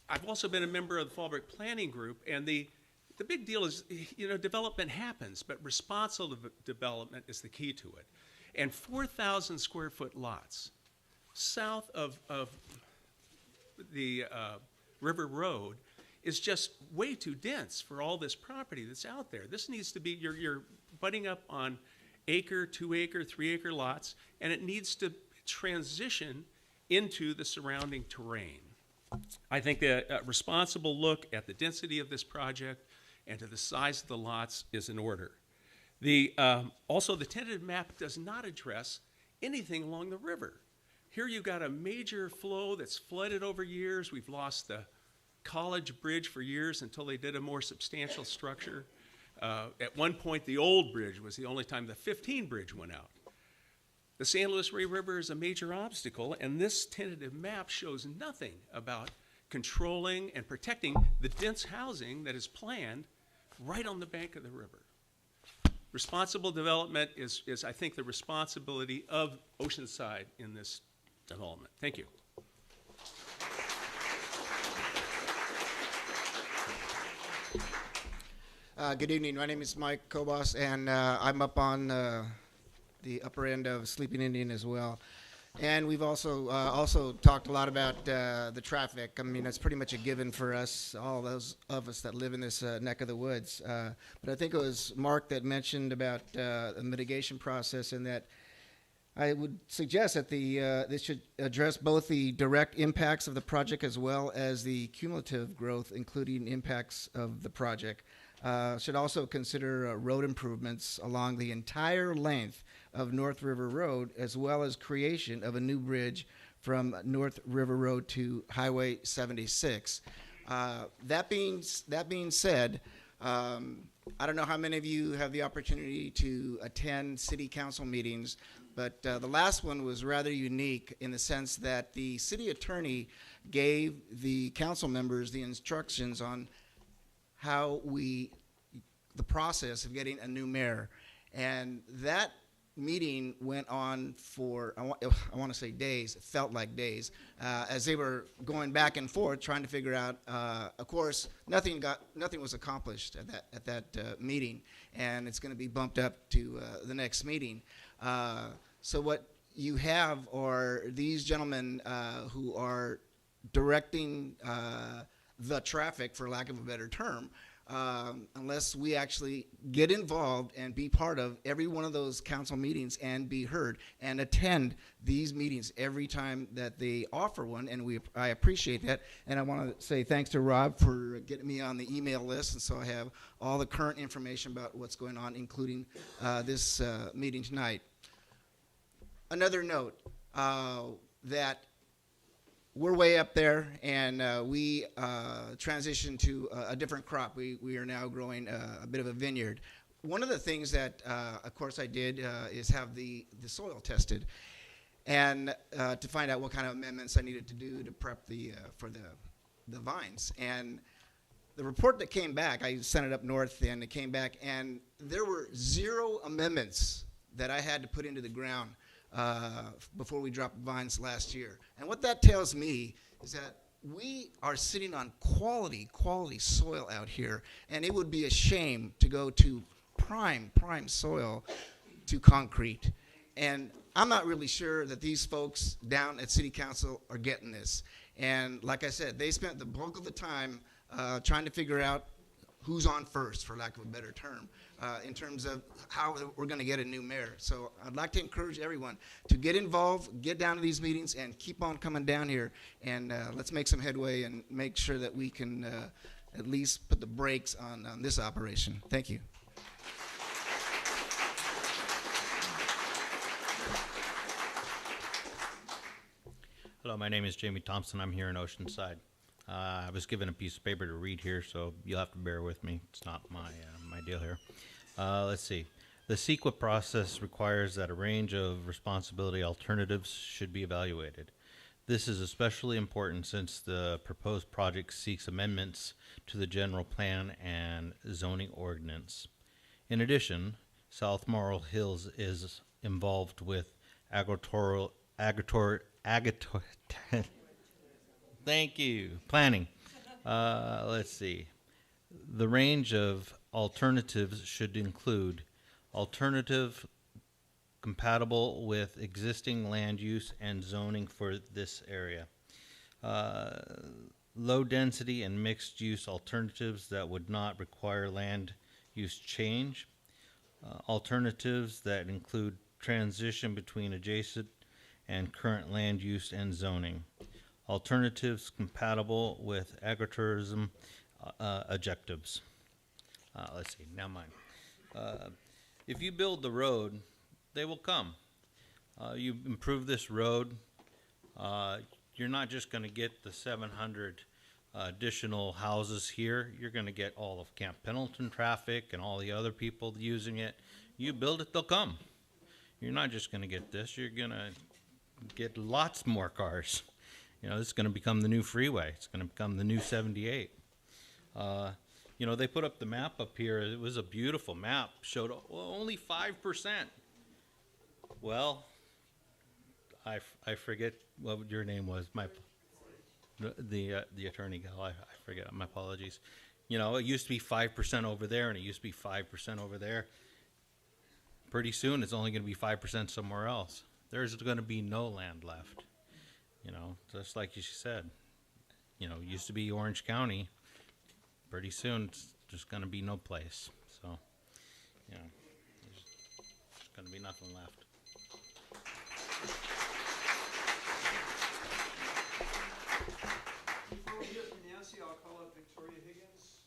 I've also been a member of the Fallbrook Planning Group, and the big deal is, development happens, but responsible development is the key to it. And 4,000 square foot lots south of the River Road is just way too dense for all this property that's out there. This needs to be, you're butting up on acre, 2 acre, 3 acre lots, and it needs to transition into the surrounding terrain. I think that a responsible look at the density of this project and to the size of the lots is in order. Also, the tentative map does not address anything along the river. Here you've got a major flow that's flooded over years. We've lost the College Bridge for years until they did a more substantial structure. At one point, the old bridge was the only time the 15 bridge went out. The San Luis Rey River is a major obstacle, and this tentative map shows nothing about controlling and protecting the dense housing that is planned right on the bank of the river. Responsible development is I think, the responsibility of Oceanside in this development. Thank you. Good evening. My name is Mike Kobos, and I'm up on the upper end of Sleeping Indian as well. And we've also talked a lot about the traffic. I mean, that's pretty much a given for us, all those of us that live in this neck of the woods. But I think it was Mark that mentioned about the mitigation process, and that I would suggest that this should address both the direct impacts of the project as well as the cumulative growth, including impacts of the project. Should also consider road improvements along the entire length of North River Road, as well as creation of a new bridge from North River Road to Highway 76. That being said, I don't know how many of you have the opportunity to attend city council meetings, but the last one was rather unique in the sense that the city attorney gave the council members the instructions on how the process of getting a new mayor. And that meeting went on for, I want to say days, it felt like days, as they were going back and forth trying to figure out, of course, nothing was accomplished at that meeting, and it's going to be bumped up to the next meeting. So what you have are these gentlemen who are directing the traffic, for lack of a better term, unless we actually get involved and be part of every one of those council meetings and be heard and attend these meetings every time that they offer one, and I appreciate that. And I want to say thanks to Rob for getting me on the email list, and so I have all the current information about what's going on, including this meeting tonight. Another note, that we're way up there, and we transitioned to a different crop. We are now growing a bit of a vineyard. One of the things that, of course, I did is have the soil tested, and to find out what kind of amendments I needed to do to prep for the vines. And the report that came back, I sent it up north, and it came back, and there were 0 amendments that I had to put into the ground before we dropped vines last year. And what that tells me is that we are sitting on quality soil out here, and it would be a shame to go to prime soil to concrete. And I'm not really sure that these folks down at City Council are getting this. And like I said, they spent the bulk of the time trying to figure out who's on first, for lack of a better term, in terms of how we're going to get a new mayor. So I'd like to encourage everyone to get involved, get down to these meetings, and keep on coming down here. And let's make some headway and make sure that we can at least put the brakes on this operation. Thank you. Hello, my name is Jamie Thompson. I'm here in Oceanside. I was given a piece of paper to read here, so you'll have to bear with me. It's not my deal here. Let's see. The CEQA process requires that a range of responsibility alternatives should be evaluated. This is especially important since the proposed project seeks amendments to the general plan and zoning ordinance. In addition, South Morrill Hills is involved with thank you, planning. Let's see. The range of alternatives should include alternative compatible with existing land use and zoning for this area. Low density and mixed use alternatives that would not require land use change. Alternatives that include transition between adjacent and current land use and zoning. Alternatives compatible with agritourism objectives. Let's see, now mine. If you build the road, they will come. You improve this road, you're not just going to get the 700 additional houses here. You're going to get all of Camp Pendleton traffic and all the other people using it. You build it, they'll come. You're not just going to get this. You're going to get lots more cars. You know, this is going to become the new freeway. It's going to become the new 78. You know, they put up the map up here. It was a beautiful map. Showed only 5%. Well, I forget what your name was. The attorney gal. I forget. My apologies. You know, it used to be 5% over there, and it used to be 5% over there. Pretty soon, it's only going to be 5% somewhere else. There's going to be no land left. You know, just like you said. You know, it used to be Orange County. Pretty soon, it's just going to be no place. So, you know, there's going to be nothing left. Before we hear from Nancy, I'll call up Victoria Higgins,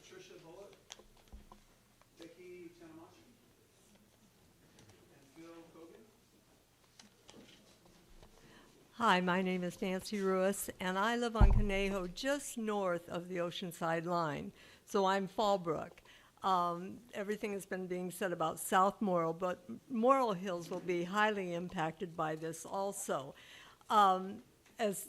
Patricia Bullock, Vicki Tanamachi, and Phil Kogan. Hi, my name is Nancy Ruiz, and I live on Conejo, just north of the Oceanside line. So I'm Fallbrook. Everything has been being said about South Morrill, but Morrill Hills will be highly impacted by this also. As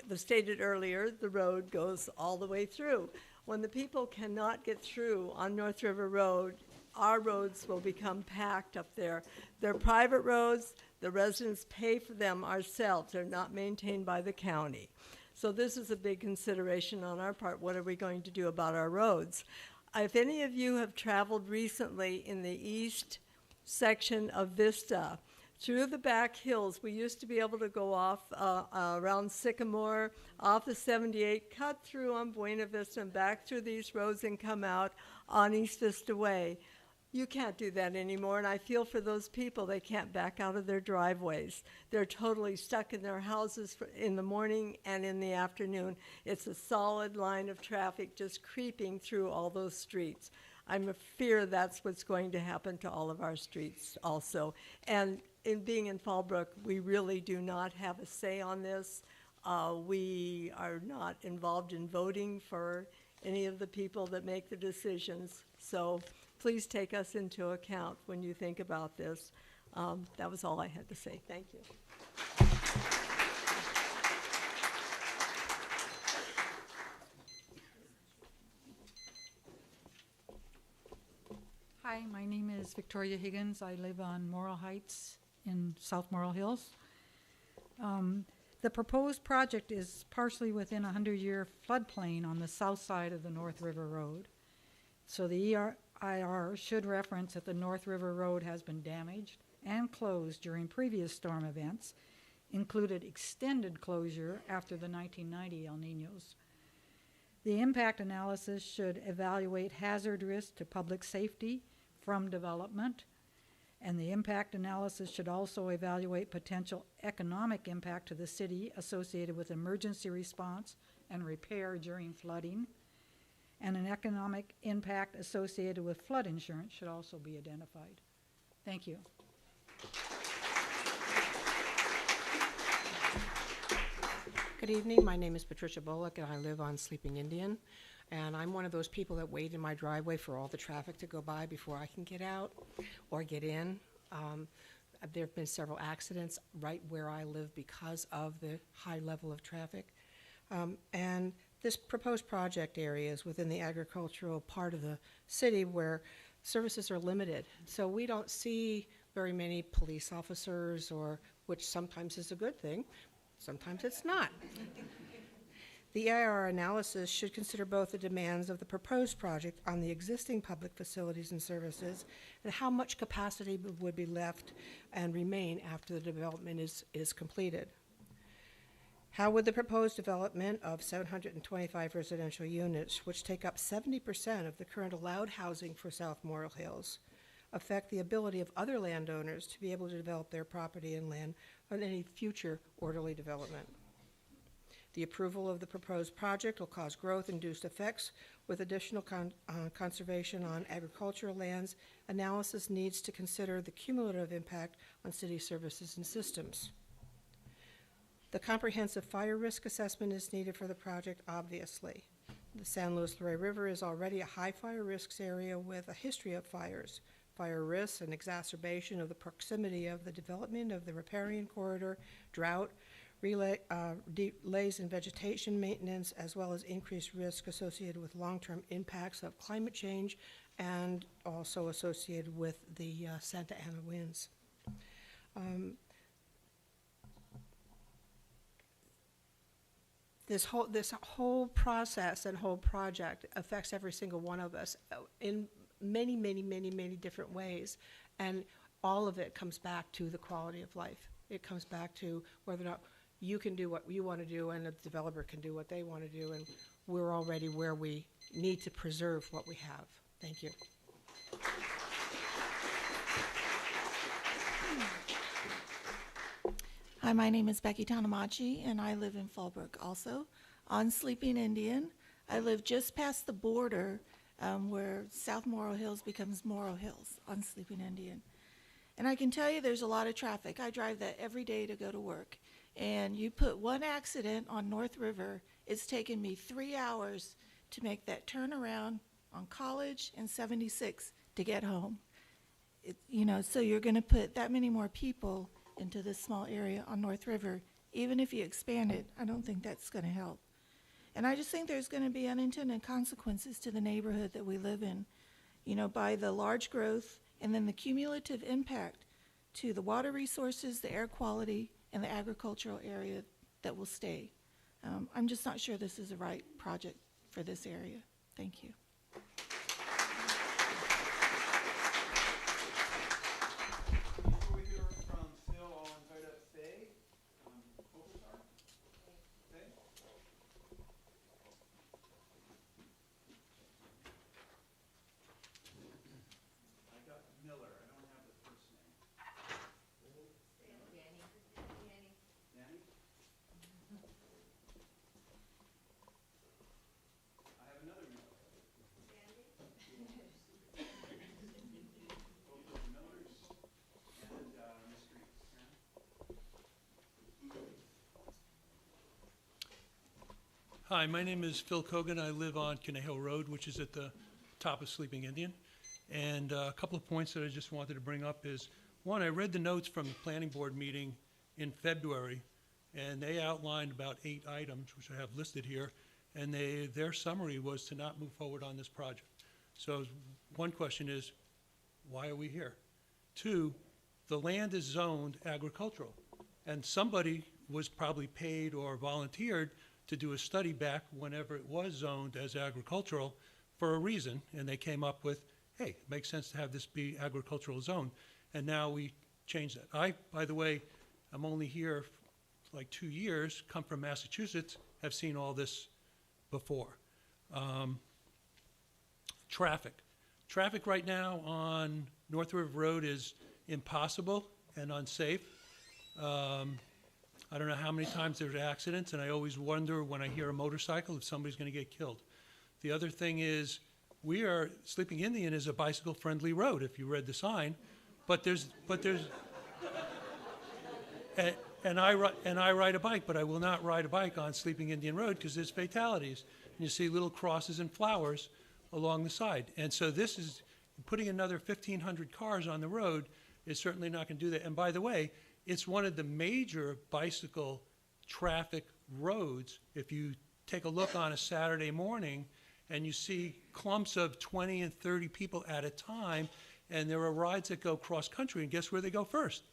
was stated earlier, the road goes all the way through. When the people cannot get through on North River Road, our roads will become packed up there. They're private roads. The residents pay for them ourselves. They're not maintained by the county. So this is a big consideration on our part. What are we going to do about our roads? If any of you have traveled recently in the east section of Vista, through the back hills, we used to be able to go off around Sycamore, off the 78, cut through on Buena Vista and back through these roads and come out on East Vista Way. You can't do that anymore, and I feel for those people. They can't back out of their driveways. They're totally stuck in their houses in the morning and in the afternoon. It's a solid line of traffic just creeping through all those streets. I'm afraid that's what's going to happen to all of our streets also. And in being in Fallbrook, we really do not have a say on this. We are not involved in voting for any of the people that make the decisions. So please take us into account when you think about this. That was all I had to say. Thank you. Hi, my name is Victoria Higgins. I live on Morrill Heights in South Morrill Hills. The proposed project is partially within a 100-year floodplain on the south side of the North River Road. So the EIR should reference that the North River Road has been damaged and closed during previous storm events, included extended closure after the 1990 El Niños. The impact analysis should evaluate hazard risk to public safety from development, and the impact analysis should also evaluate potential economic impact to the city associated with emergency response and repair during flooding, and an economic impact associated with flood insurance should also be identified. Thank you. Good evening. My name is Patricia Bullock, and I live on Sleeping Indian. And I'm one of those people that wait in my driveway for all the traffic to go by before I can get out or get in. there have been several accidents right where I live because of the high level of traffic. And this proposed project area is within the agricultural part of the city where services are limited. So we don't see very many police officers, or which sometimes is a good thing, sometimes it's not. The EIR analysis should consider both the demands of the proposed project on the existing public facilities and services and how much capacity would be left and remain after the development is completed. How would the proposed development of 725 residential units, which take up 70% of the current allowed housing for South Morrill Hills, affect the ability of other landowners to be able to develop their property and land on any future orderly development? The approval of the proposed project will cause growth-induced effects with additional conservation on agricultural lands. Analysis needs to consider the cumulative impact on city services and systems. The comprehensive fire risk assessment is needed for the project, obviously. The San Luis Luray River is already a high fire risks area with a history of fires. Fire risks and exacerbation of the proximity of the development of the riparian corridor, drought, delays in vegetation maintenance, as well as increased risk associated with long-term impacts of climate change and also associated with the Santa Ana winds. This whole process and whole project affects every single one of us in many, many, many, many different ways, and all of it comes back to the quality of life. It comes back to whether or not you can do what you want to do and the developer can do what they want to do, and we're already where we need to preserve what we have. Thank you. Hi, my name is Becky Tanamachi, and I live in Fallbrook also. On Sleeping Indian, I live just past the border where South Morrill Hills becomes Morrill Hills on Sleeping Indian. And I can tell you there's a lot of traffic. I drive that every day to go to work. And you put one accident on North River, it's taken me 3 hours to make that turnaround on College and 76 to get home. So you're going to put that many more people into this small area on North River. Even if you expand it, I don't think that's going to help. And I just think there's going to be unintended consequences to the neighborhood that we live in, by the large growth and then the cumulative impact to the water resources, the air quality, and the agricultural area that will stay. I'm just not sure this is the right project for this area. Thank you. Before we hear from Phil, I'll invite up Faye. Oceanside. Faye? I got Miller. I don't have the first name. Danny? I have another Miller. Both of the Millers and Miss Greaves. Hi, my name is Phil Cogan. I live on Conejo Road, which is at the top of Sleeping Indian. And a couple of points that I just wanted to bring up is, one, I read the notes from the planning board meeting in February, and they outlined about 8 items, which I have listed here, and their summary was to not move forward on this project. So one question is, why are we here? 2, the land is zoned agricultural, and somebody was probably paid or volunteered to do a study back whenever it was zoned as agricultural for a reason, and they came up with, hey, it makes sense to have this be agricultural zone, and now we change that. I, by the way, I'm only here for like 2 years, come from Massachusetts, have seen all this before. Traffic right now on North River Road is impossible and unsafe. I don't know how many times there's accidents, and I always wonder when I hear a motorcycle if somebody's going to get killed. The other thing is, Sleeping Indian is a bicycle-friendly road, if you read the sign, and I ride a bike, but I will not ride a bike on Sleeping Indian Road because there's fatalities. And you see little crosses and flowers along the side. And so this is putting another 1,500 cars on the road is certainly not going to do that. And by the way, it's one of the major bicycle traffic roads. If you take a look on a Saturday morning and you see clumps of 20 and 30 people at a time, and there are rides that go cross country, and guess where they go first?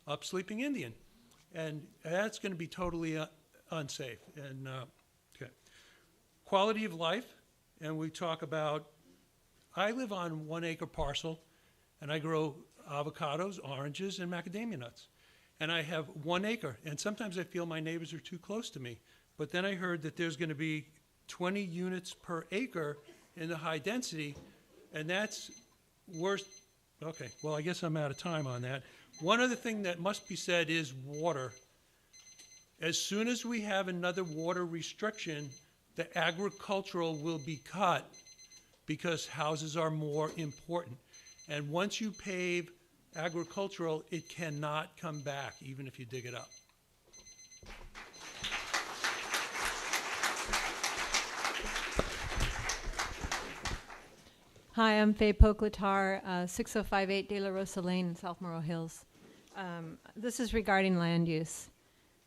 Up Sleeping Indian. And that's going to be totally unsafe. And okay. Quality of life, and we talk about, I live on 1 acre parcel, and I grow avocados, oranges, and macadamia nuts. And I have 1 acre, and sometimes I feel my neighbors are too close to me. But then I heard that there's going to be 20 units per acre in the high density, and that's worse. Okay, well, I guess I'm out of time on that. One other thing that must be said is water. As soon as we have another water restriction, the agricultural will be cut because houses are more important. And once you pave agricultural, it cannot come back, even if you dig it up. Hi, I'm Faye Poclatar, 6058 De La Rosa Lane in South Morro Hills. This is regarding land use.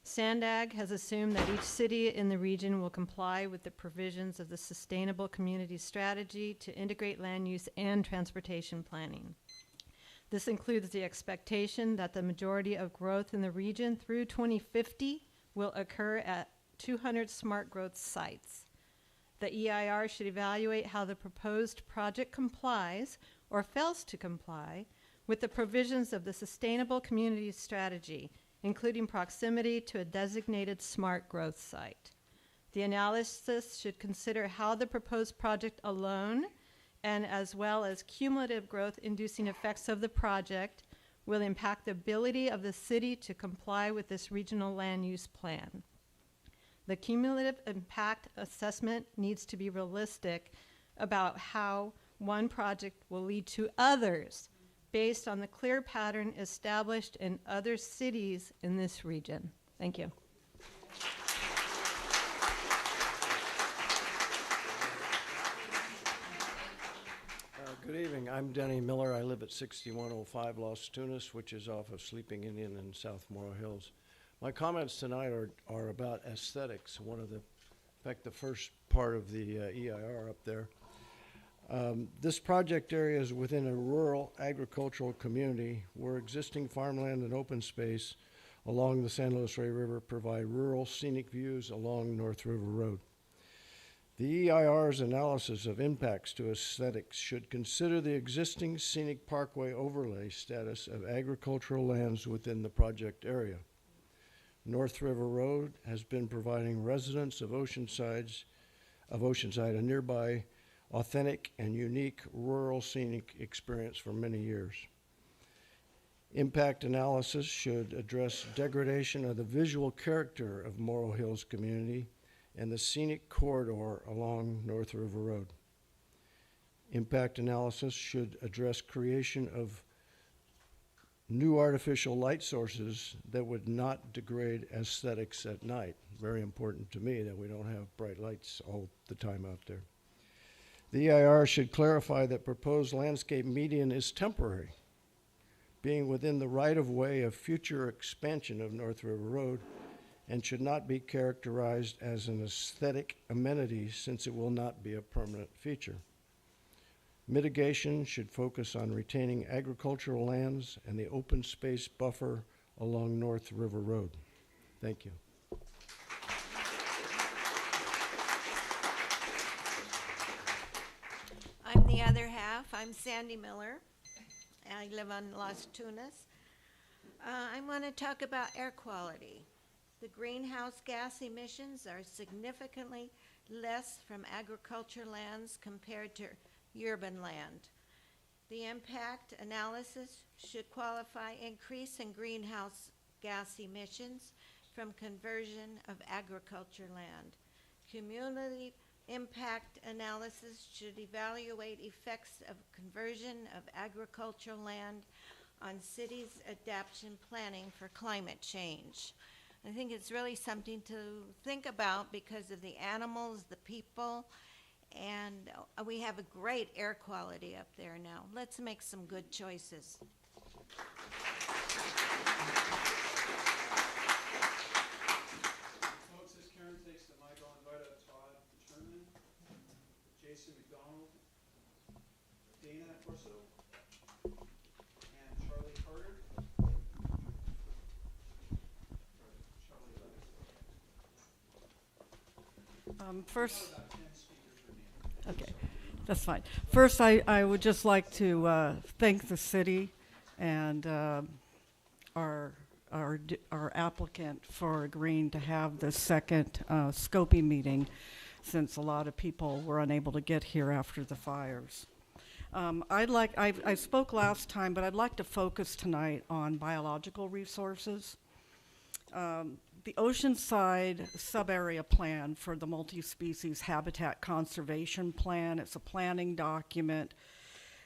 SANDAG has assumed that each city in the region will comply with the provisions of the Sustainable Community Strategy to integrate land use and transportation planning. This includes the expectation that the majority of growth in the region through 2050 will occur at 200 smart growth sites. The EIR should evaluate how the proposed project complies or fails to comply with the provisions of the Sustainable Community Strategy, including proximity to a designated smart growth site. The analysis should consider how the proposed project alone, and as well as cumulative growth-inducing effects of the project, will impact the ability of the city to comply with this regional land use plan. The cumulative impact assessment needs to be realistic about how one project will lead to others based on the clear pattern established in other cities in this region. Thank you. Good evening. I'm Denny Miller. I live at 6105 Los Tunas, which is off of Sleeping Indian in South Morro Hills. My comments tonight are about aesthetics. In fact, the first part of the EIR up there. This project area is within a rural agricultural community where existing farmland and open space along the San Luis Rey River provide rural scenic views along North River Road. The EIR's analysis of impacts to aesthetics should consider the existing scenic parkway overlay status of agricultural lands within the project area. North River Road has been providing residents of Oceanside a nearby authentic and unique rural scenic experience for many years. Impact analysis should address degradation of the visual character of Morro Hills community and the scenic corridor along North River Road. Impact analysis should address creation of new artificial light sources that would not degrade aesthetics at night. Very important to me that we don't have bright lights all the time out there. The EIR should clarify that proposed landscape median is temporary, being within the right-of-way of future expansion of North River Road, and should not be characterized as an aesthetic amenity since it will not be a permanent feature. Mitigation should focus on retaining agricultural lands and the open space buffer along North River Road. Thank you. I'm the other half. I'm Sandy Miller. I live on Las Tunas. I want to talk about air quality. The greenhouse gas emissions are significantly less from agriculture lands compared to urban land. The impact analysis should qualify increase in greenhouse gas emissions from conversion of agriculture land. Cumulative impact analysis should evaluate effects of conversion of agricultural land on cities' adaptation planning for climate change. I think it's really something to think about because of the animals, the people, and we have a great air quality up there now. Let's make some good choices. Jason McDonald, Dana Corso, and Charlie Carter. First, okay, that's fine. First, I would just like to thank the city and our applicant for agreeing to have the second scoping meeting, since a lot of people were unable to get here after the fires. I spoke last time, but I'd like to focus tonight on biological resources. The Oceanside sub-area plan for the multi-species habitat conservation plan, it's a planning document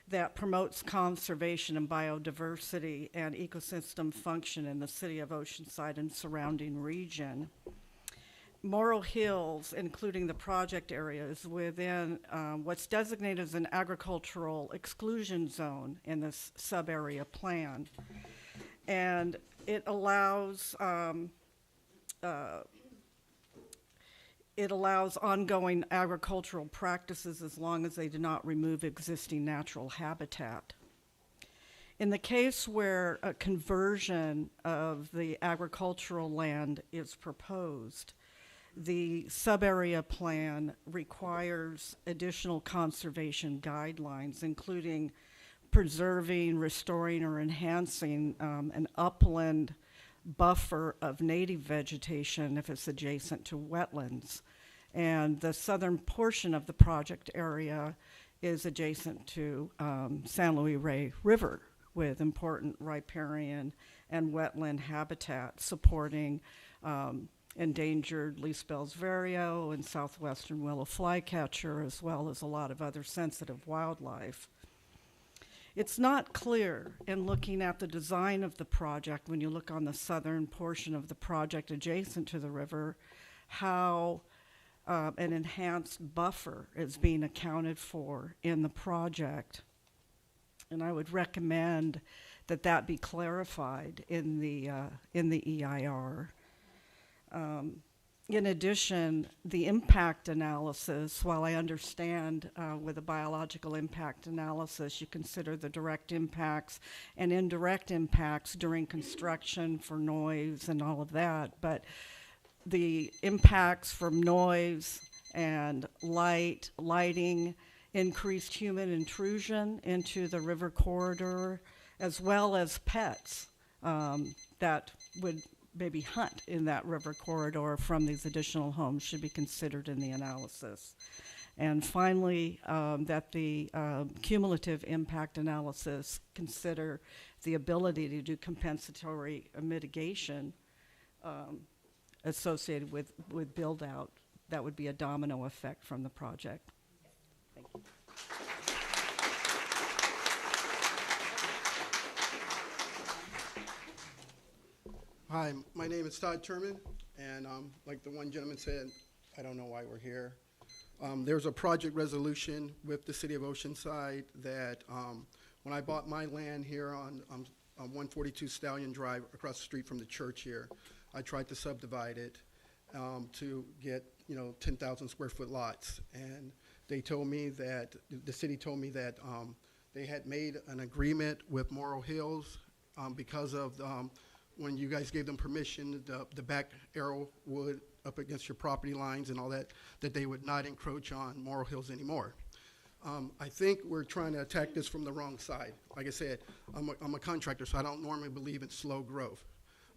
that promotes conservation and biodiversity and ecosystem function in the city of Oceanside and surrounding region. Morrow Hills, including the project area, is within what's designated as an agricultural exclusion zone in this sub-area plan. And it allows ongoing agricultural practices as long as they do not remove existing natural habitat. In the case where a conversion of the agricultural land is proposed, the sub-area plan requires additional conservation guidelines, including preserving, restoring, or enhancing an upland buffer of native vegetation if it's adjacent to wetlands. And the southern portion of the project area is adjacent to San Luis Rey River, with important riparian and wetland habitat supporting endangered leaf-spells vireo and southwestern willow flycatcher, as well as a lot of other sensitive wildlife. It's not clear in looking at the design of the project, when you look on the southern portion of the project adjacent to the river, how an enhanced buffer is being accounted for in the project. And I would recommend that that be clarified in the EIR. In addition, the impact analysis, while I understand with a biological impact analysis, you consider the direct impacts and indirect impacts during construction for noise and all of that, but the impacts from noise and lighting, increased human intrusion into the river corridor, as well as pets that would maybe hunt in that river corridor from these additional homes should be considered in the analysis. And finally, that the cumulative impact analysis consider the ability to do compensatory mitigation associated with build out. That would be a domino effect from the project. Thank you. Hi, my name is Todd Turman, and like the one gentleman said, I don't know why we're here. There's a project resolution with the city of Oceanside that when I bought my land here on 142 Stallion Drive across the street from the church here, I tried to subdivide it to get 10,000 square foot lots, and they told me that the city told me that they had made an agreement with Morrow Hills because of when you guys gave them permission, the back arrow wood up against your property lines and all that, that they would not encroach on Morrow Hills anymore. I think we're trying to attack this from the wrong side. Like I said, I'm a contractor, so I don't normally believe in slow growth.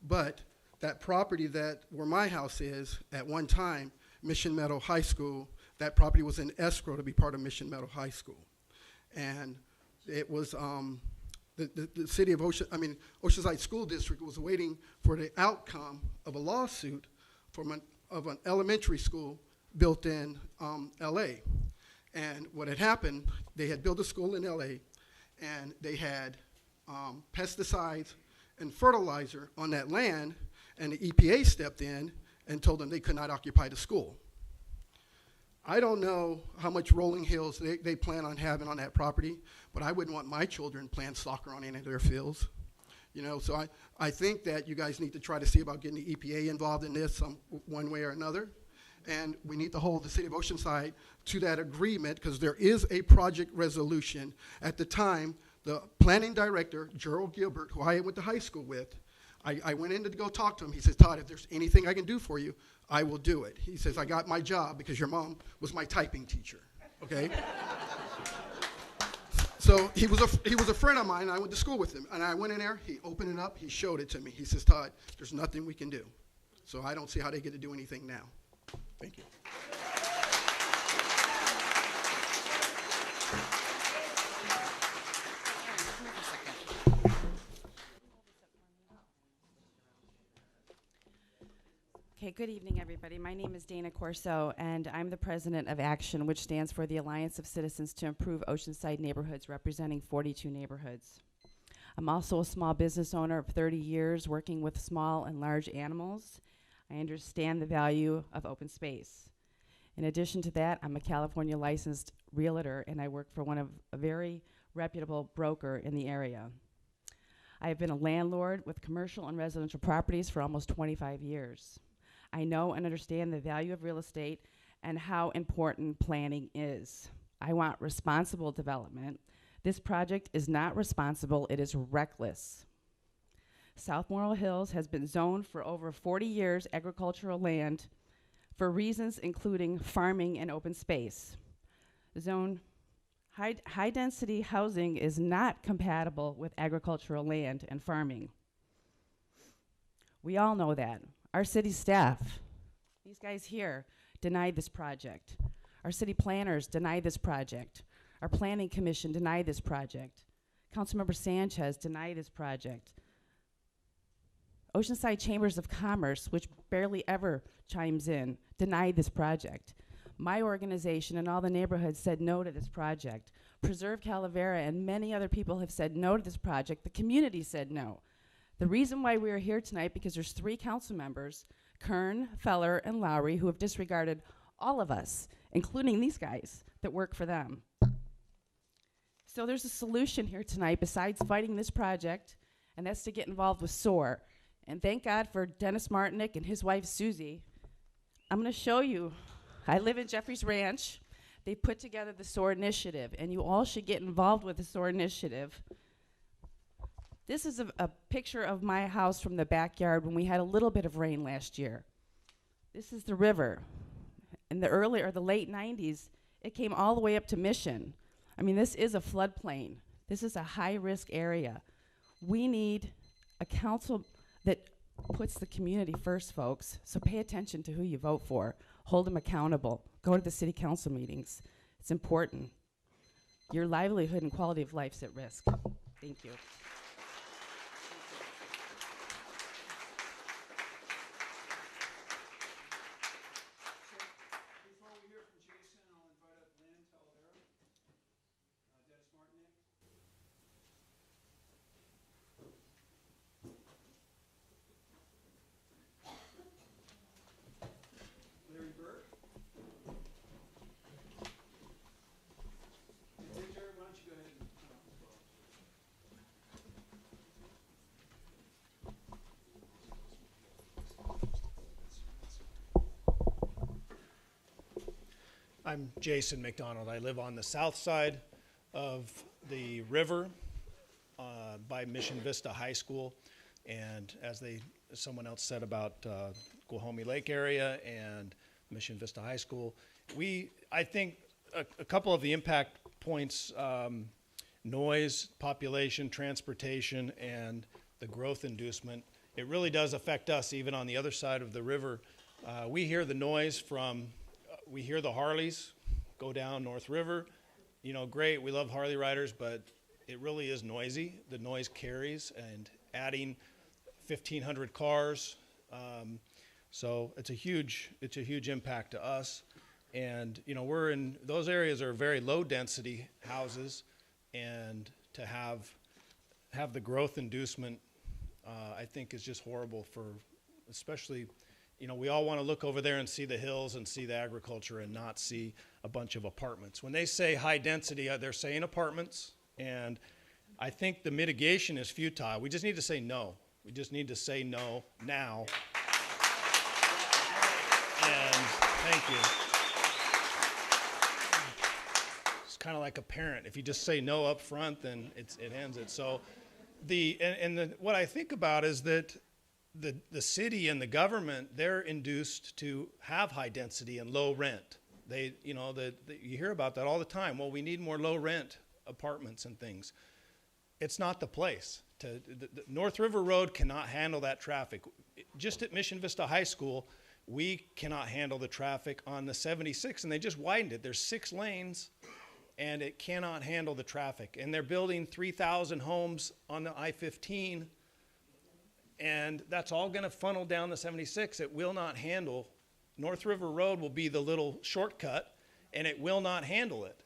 But that property where my house is, at one time, Mission Meadow High School, that property was in escrow to be part of Mission Meadow High School. And it was, the city of Oceanside School District was waiting for the outcome of a lawsuit of an elementary school built in LA. And what had happened, they had built a school in LA, and they had pesticides and fertilizer on that land, and the EPA stepped in and told them they could not occupy the school. I don't know how much rolling hills they plan on having on that property, but I wouldn't want my children playing soccer on any of their fields. So I think that you guys need to try to see about getting the EPA involved in this one way or another. And we need to hold the city of Oceanside to that agreement because there is a project resolution. At the time, the planning director, Gerald Gilbert, who I went to high school with, I went in to go talk to him. He says, Todd, if there's anything I can do for you, I will do it. He says, I got my job because your mom was my typing teacher, okay? So he was a friend of mine, and I went to school with him. And I went in there, he opened it up, he showed it to me. He says, Todd, there's nothing we can do. So I don't see how they get to do anything now. Thank you. Okay, good evening, everybody. My name is Dana Corso, and I'm the president of ACTION, which stands for the Alliance of Citizens to Improve Oceanside Neighborhoods, representing 42 neighborhoods. I'm also a small business owner of 30 years, working with small and large animals. I understand the value of open space. In addition to that, I'm a California licensed realtor, and I work for a very reputable broker in the area. I have been a landlord with commercial and residential properties for almost 25 years. I know and understand the value of real estate and how important planning is. I want responsible development. This project is not responsible, it is reckless. South Morro Hills has been zoned for over 40 years agricultural land for reasons including farming and open space. Zone high density housing is not compatible with agricultural land and farming. We all know that. Our city staff, these guys here, denied this project. Our city planners denied this project. Our planning commission denied this project. Councilmember Sanchez denied this project. Oceanside Chambers of Commerce, which barely ever chimes in, denied this project. My organization and all the neighborhoods said no to this project. Preserve Calavera and many other people have said no to this project. The community said no. The reason why we are here tonight, because there's 3 council members, Kern, Feller, and Lowry, who have disregarded all of us, including these guys that work for them. So there's a solution here tonight besides fighting this project, and that's to get involved with SOAR. And thank God for Dennis Martinick and his wife, Susie. I'm going to show you. I live in Jeffries Ranch. They put together the SOAR initiative, and you all should get involved with the SOAR initiative. This is a picture of my house from the backyard when we had a little bit of rain last year. This is the river. In the late 90s, it came all the way up to Mission. I mean, this is a floodplain. This is a high-risk area. We need a council that puts the community first, folks. So pay attention to who you vote for. Hold them accountable. Go to the city council meetings. It's important. Your livelihood and quality of life's at risk. Thank you. I'm Jason McDonald. I live on the south side of the river by Mission Vista High School. And as someone else said about Guahomie Lake area and Mission Vista High School, I think a couple of the impact points, noise, population, transportation, and the growth inducement, it really does affect us even on the other side of the river. We hear the noise we hear the Harleys go down North River. You know, great, we love Harley riders, but it really is noisy. The noise carries, and adding 1,500 cars. So it's a huge impact to us. And, you know, those areas are very low density houses, and to have the growth inducement, I think is just horrible especially, you know, we all want to look over there and see the hills and see the agriculture and not see a bunch of apartments. When they say high density, they're saying apartments, and I think the mitigation is futile. We just need to say no. We just need to say no now. And thank Thank you. It's kind of like a parent. If you just say no up front, then it ends it. So what I think about is that the city and the government, they're induced to have high density and low rent. You hear about that all the time. Well, we need more low rent apartments and things. It's not the place. The North River Road cannot handle that traffic. Just at Mission Vista High School, we cannot handle the traffic on the 76, and they just widened it. There's 6 lanes, and it cannot handle the traffic. And they're building 3,000 homes on the I-15, and that's all going to funnel down the 76. It will not handle. North River Road will be the little shortcut, and it will not handle it.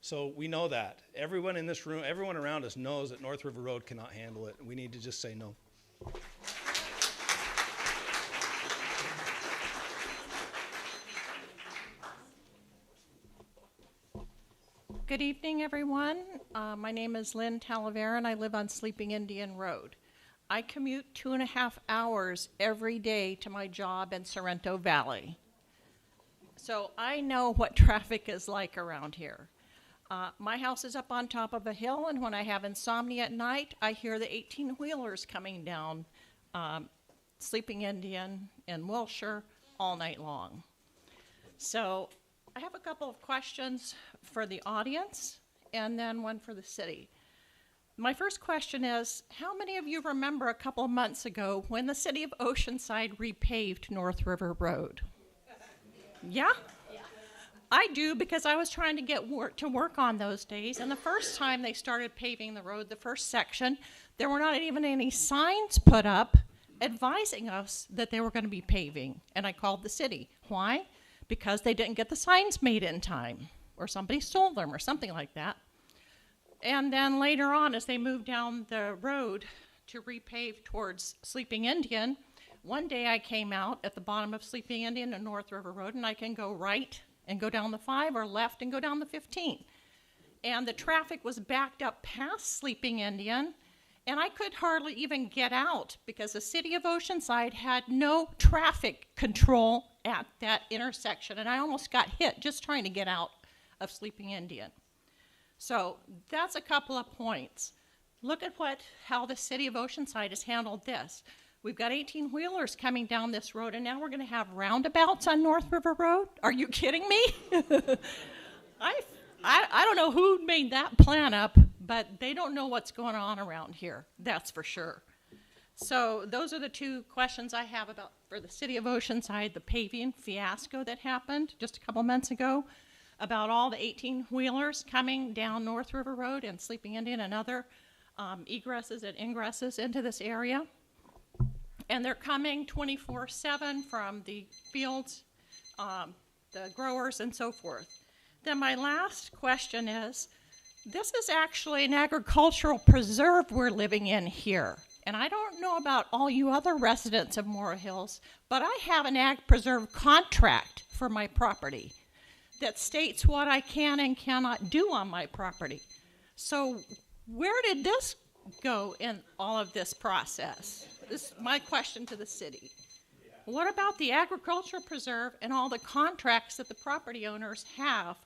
So we know that. Everyone in this room, everyone around us knows that North River Road cannot handle it. We need to just say no. Good evening, everyone. My name is Lynn Talavera, and I live on Sleeping Indian Road. I commute 2.5 hours every day to my job in Sorrento Valley. So I know what traffic is like around here. My house is up on top of a hill, and when I have insomnia at night, I hear the 18-wheelers coming down Sleeping Indian and Wilshire all night long. So I have a couple of questions for the audience and then one for the city. My first question is, how many of you remember a couple of months ago when the city of Oceanside repaved North River Road? Yeah? I do, because I was trying to get to work on those days, and the first time they started paving the road, the first section, there were not even any signs put up advising us that they were going to be paving, and I called the city. Why? Because they didn't get the signs made in time, or somebody stole them, or something like that. And then later on, as they moved down the road to repave towards Sleeping Indian, one day I came out at the bottom of Sleeping Indian and North River Road, and I can go right and go down the 5, or left and go down the 15. And the traffic was backed up past Sleeping Indian, and I could hardly even get out because the city of Oceanside had no traffic control at that intersection, and I almost got hit just trying to get out of Sleeping Indian. So that's a couple of points. Look at how the city of Oceanside has handled this. We've got 18-wheelers coming down this road, and now we're going to have roundabouts on North River Road? Are you kidding me? I don't know who made that plan up, but they don't know what's going on around here, that's for sure. So those are the two questions I have for the city of Oceanside, the paving fiasco that happened just a couple months ago, about all the 18-wheelers coming down North River Road and Sleeping Indian and other egresses and ingresses into this area. And they're coming 24/7 from the fields, the growers, and so forth. Then my last question is, this is actually an agricultural preserve we're living in here. And I don't know about all you other residents of Morrow Hills, but I have an ag preserve contract for my property that states what I can and cannot do on my property. So where did this go in all of this process? This is my question to the city. What about the agricultural preserve and all the contracts that the property owners have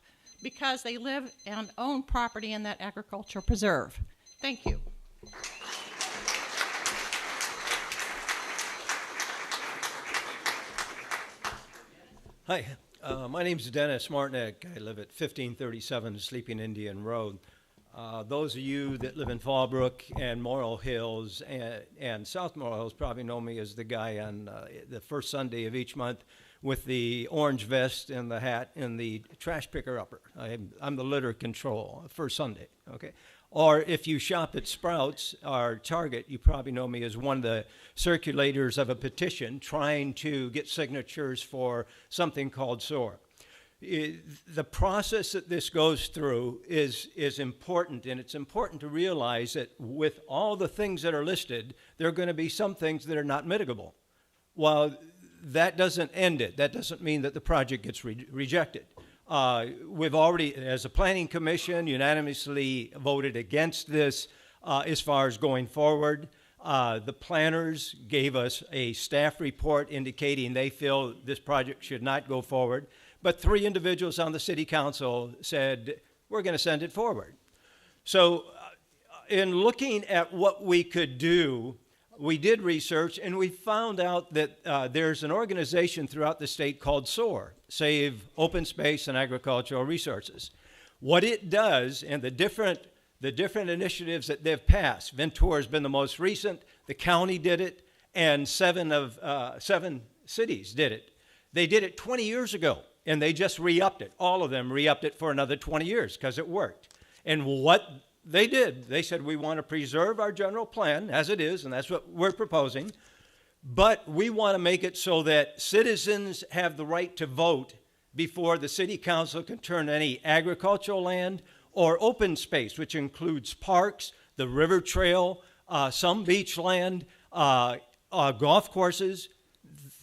because they live and own property in that agricultural preserve? Thank you. Hi, my name's Dennis Martinek. I live at 1537 Sleeping Indian Road. Those of you that live in Fallbrook and Morrow Hills and South Morrow Hills probably know me as the guy on the first Sunday of each month with the orange vest and the hat and the trash picker upper. I'm the litter control first Sunday, okay? Or if you shop at Sprouts or Target, you probably know me as one of the circulators of a petition trying to get signatures for something called SOAR. The process that this goes through is important, and it's important to realize that with all the things that are listed, there are going to be some things that are not mitigable. While that doesn't end it, that doesn't mean that the project gets rejected. We've already, as a planning commission, unanimously voted against this as far as going forward. The planners gave us a staff report indicating they feel this project should not go forward. but 3 individuals on the city council said, we're going to send it forward. So in looking at what we could do, we did research, and we found out that there's an organization throughout the state called SOAR, Save Open Space and Agricultural Resources. What it does, and the different initiatives that they've passed, Ventura has been the most recent, the county did it, and 7 cities did it. They did it 20 years ago, and they just re-upped it. All of them re-upped it for another 20 years because it worked. And what they did, they said, we want to preserve our general plan as it is, and that's what we're proposing, but we want to make it so that citizens have the right to vote before the city council can turn any agricultural land or open space, which includes parks, the river trail, some beach land, golf courses.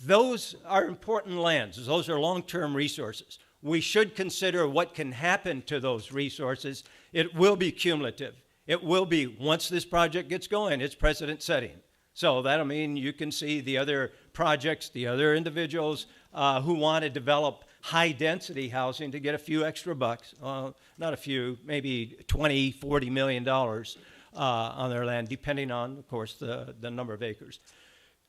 Those are important lands. Those are long-term resources. We should consider what can happen to those resources. It will be cumulative. It will be, once this project gets going, it's precedent setting. So that'll mean you can see the other projects, the other individuals who want to develop high-density housing to get a few extra bucks, not a few, maybe $20, $40 million on their land, depending on, of course, the number of acres.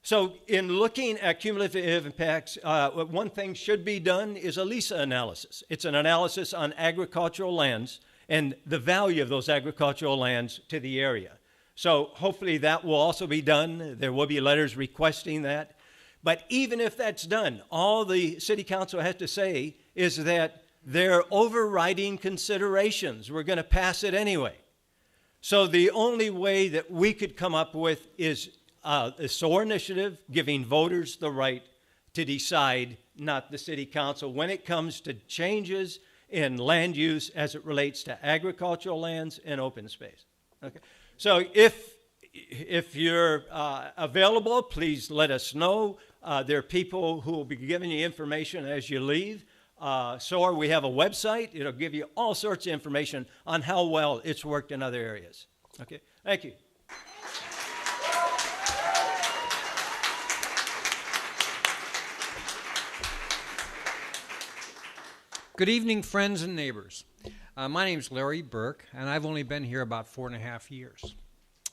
So in looking at cumulative impacts, one thing should be done is a LISA analysis. It's an analysis on agricultural lands and the value of those agricultural lands to the area. So hopefully that will also be done. There will be letters requesting that. But even if that's done, all the city council has to say is that they're overriding considerations. We're going to pass it anyway. So the only way that we could come up with is a SOAR initiative giving voters the right to decide, not the city council, when it comes to changes in land use as it relates to agricultural lands and open space. Okay. So if you're available, please let us know. There are people who will be giving you information as you leave. SOAR, we have a website. It'll give you all sorts of information on how well it's worked in other areas. Okay, thank you. Good evening, friends and neighbors. My name is Larry Burke, and I've only been here about 4.5 years.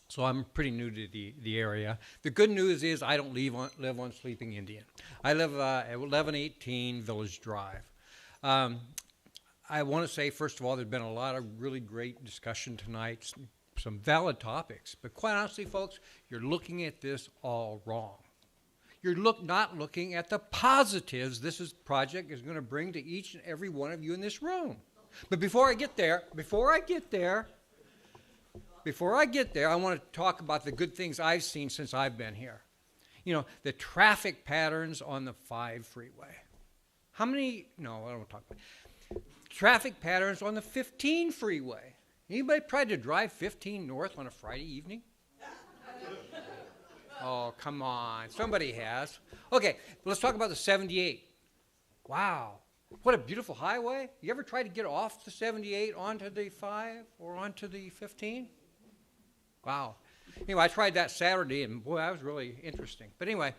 So I'm pretty new to the area. The good news is I don't live on Sleeping Indian. I live at 1118 Village Drive. I want to say, first of all, there's been a lot of really great discussion tonight, some valid topics. But quite honestly, folks, you're looking at this all wrong. You're not looking at the positives this project is going to bring to each and every one of you in this room. But before I get there, I want to talk about the good things I've seen since I've been here. You know, the traffic patterns on the 5 freeway. I don't want to talk about it. Traffic patterns on the 15 freeway. Anybody tried to drive 15 north on a Friday evening? Oh, come on. Somebody has. Okay, let's talk about the 78. Wow. What a beautiful highway. You ever tried to get off the 78 onto the 5 or onto the 15? Wow. Anyway, I tried that Saturday, and boy, that was really interesting. But anyway,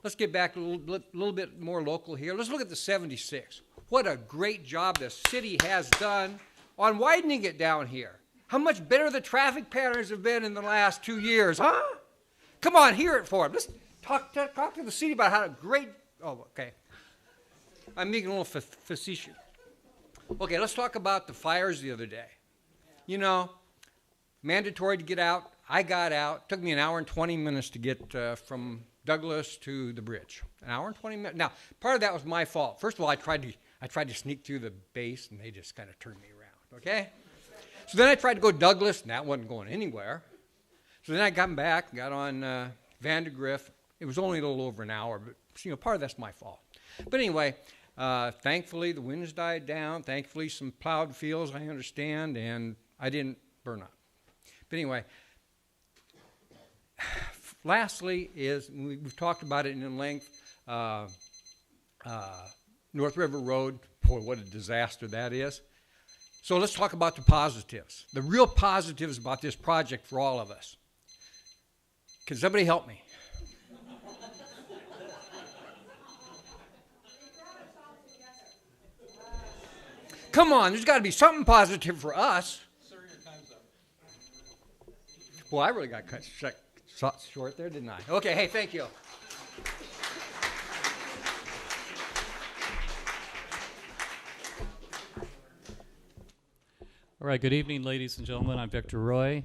let's get back a little bit more local here. Let's look at the 76. What a great job the city has done on widening it down here. How much better the traffic patterns have been in the last 2 years, huh? Come on, hear it for them. Let's talk to the city about how great. Oh, okay. I'm being a little facetious. Okay, let's talk about the fires the other day. You know, mandatory to get out. I got out. It took me an hour and 20 minutes to get from Douglas to the bridge. An hour and 20 minutes. Now, part of that was my fault. First of all, I tried to sneak through the base, and they just kind of turned me around. Okay. So then I tried to go Douglas, and that wasn't going anywhere. So then I got back, got on Vandergrift. It was only a little over an hour, but part of that's my fault. But anyway, thankfully the winds died down. Thankfully some plowed fields, I understand, and I didn't burn up. But anyway, lastly is, we've talked about it in length, North River Road. Boy, what a disaster that is. So let's talk about the positives, the real positives about this project for all of us. Can somebody help me? Come on, there's got to be something positive for us. Sir, your time's up. Well, I really got cut short there, didn't I? Okay, hey, thank you. All right, good evening, ladies and gentlemen. I'm Victor Roy,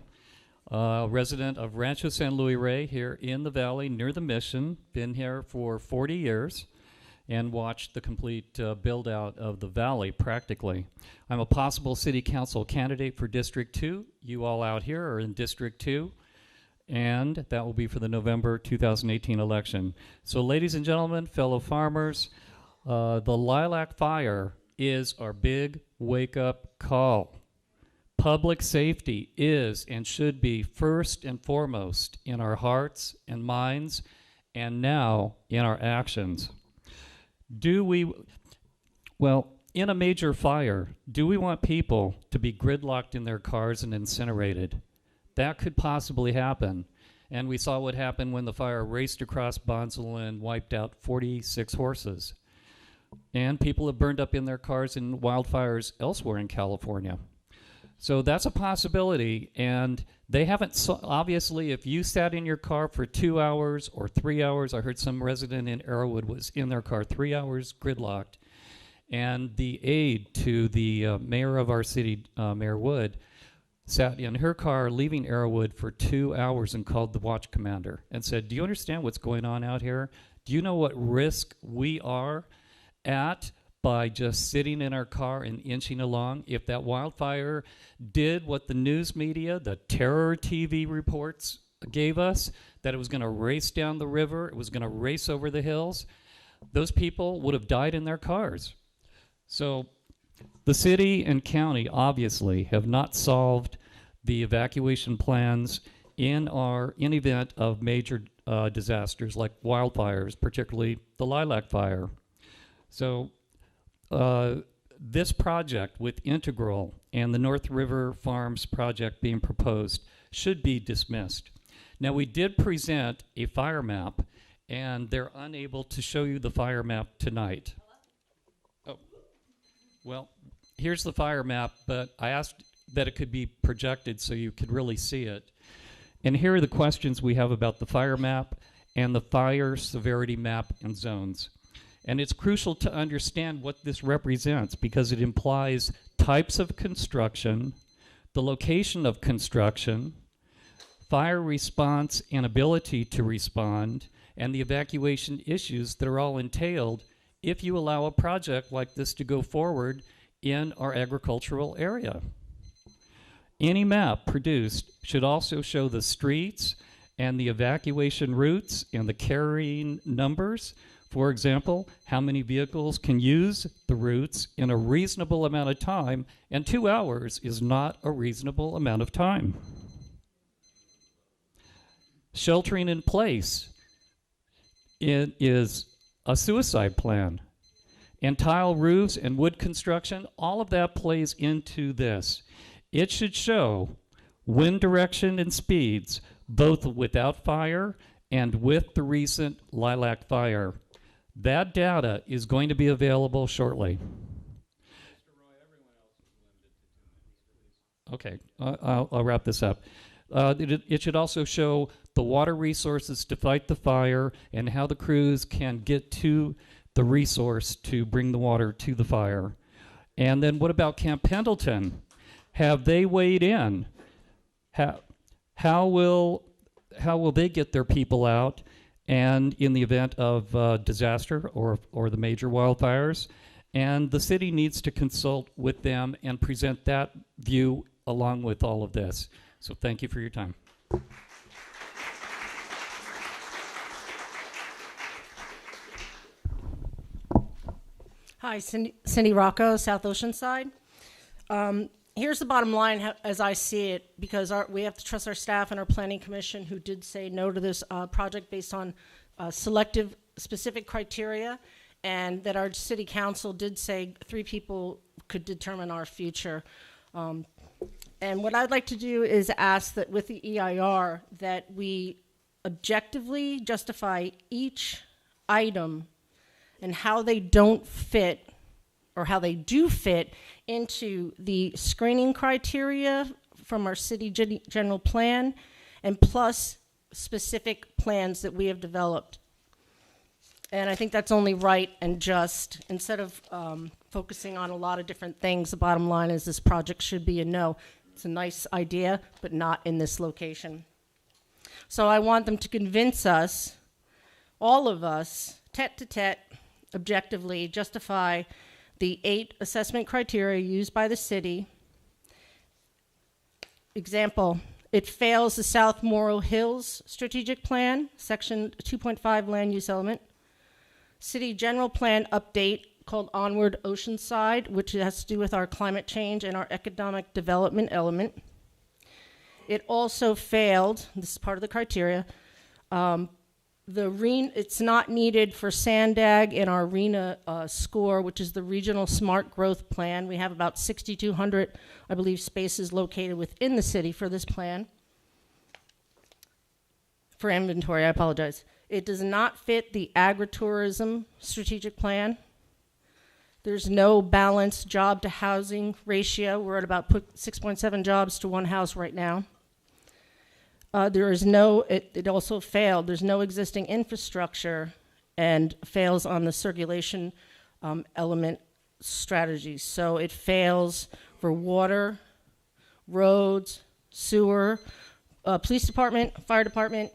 resident of Rancho San Luis Rey here in the valley near the Mission. Been here for 40 years and watched the complete build-out of the valley practically. I'm a possible city council candidate for District 2. You all out here are in District 2, and that will be for the November 2018 election. So ladies and gentlemen, fellow farmers, the lilac fire is our big wake-up call. Public safety is and should be first and foremost in our hearts and minds, and now in our actions. In a major fire, do we want people to be gridlocked in their cars and incinerated? That could possibly happen. And we saw what happened when the fire raced across Bonsall and wiped out 46 horses. And people have burned up in their cars in wildfires elsewhere in California. So that's a possibility, and they haven't, obviously, if you sat in your car for 2 hours or 3 hours, I heard some resident in Arrowwood was in their car 3 hours gridlocked, and the aide to the mayor of our city, Mayor Wood, sat in her car leaving Arrowwood for 2 hours and called the watch commander and said, do you understand what's going on out here? Do you know what risk we are at by just sitting in our car and inching along? If that wildfire did what the news media, the terror TV reports gave us, that it was going to race down the river, it was going to race over the hills, those people would have died in their cars. So the city and county obviously have not solved the evacuation plans in event of major disasters like wildfires, particularly the lilac fire. So this project with Integral and the North River Farms project being proposed should be dismissed. Now, we did present a fire map, and they're unable to show you the fire map tonight. Oh, well, here's the fire map, but I asked that it could be projected so you could really see it. And here are the questions we have about the fire map and the fire severity map and zones. And it's crucial to understand what this represents because it implies types of construction, the location of construction, fire response and ability to respond, and the evacuation issues that are all entailed if you allow a project like this to go forward in our agricultural area. Any map produced should also show the streets and the evacuation routes and the carrying numbers. For example, how many vehicles can use the routes in a reasonable amount of time, and 2 hours is not a reasonable amount of time. Sheltering in place is a suicide plan. And tile roofs and wood construction, all of that plays into this. It should show wind direction and speeds, both without fire and with the recent lilac fire. That data is going to be available shortly. Okay, I'll wrap this up. It should also show the water resources to fight the fire and how the crews can get to the resource to bring the water to the fire. And then what about Camp Pendleton? Have they weighed in? How will they get their people out? And in the event of disaster or the major wildfires, and the city needs to consult with them and present that view along with all of this. So thank you for your time. Hi, Cindy Rocco, South Oceanside. Here's the bottom line as I see it, because we have to trust our staff and our planning commission who did say no to this project based on selective specific criteria, and that our city council did say 3 people could determine our future. And what I'd like to do is ask that with the EIR that we objectively justify each item and how they don't fit or how they do fit into the screening criteria from our city general plan, and plus specific plans that we have developed. And I think that's only right and just. Instead of focusing on a lot of different things, the bottom line is this project should be a no. It's a nice idea, but not in this location. So I want them to convince us, all of us, tete-to-tete, objectively justify the 8 assessment criteria used by the city. Example, it fails the South Morro Hills Strategic Plan, Section 2.5 Land Use Element. City General Plan update called Onward Oceanside, which has to do with our climate change and our economic development element. It also failed, this is part of the criteria, it's not needed for Sandag in our RENA score, which is the Regional Smart Growth Plan. We have about 6,200, I believe, spaces located within the city for this plan. For inventory, I apologize. It does not fit the agritourism strategic plan. There's no balanced job to housing ratio. We're at about 6.7 jobs to 1 house right now. There is no, it also failed. There's no existing infrastructure and fails on the circulation element strategies. So it fails for water, roads, sewer, police department, fire department,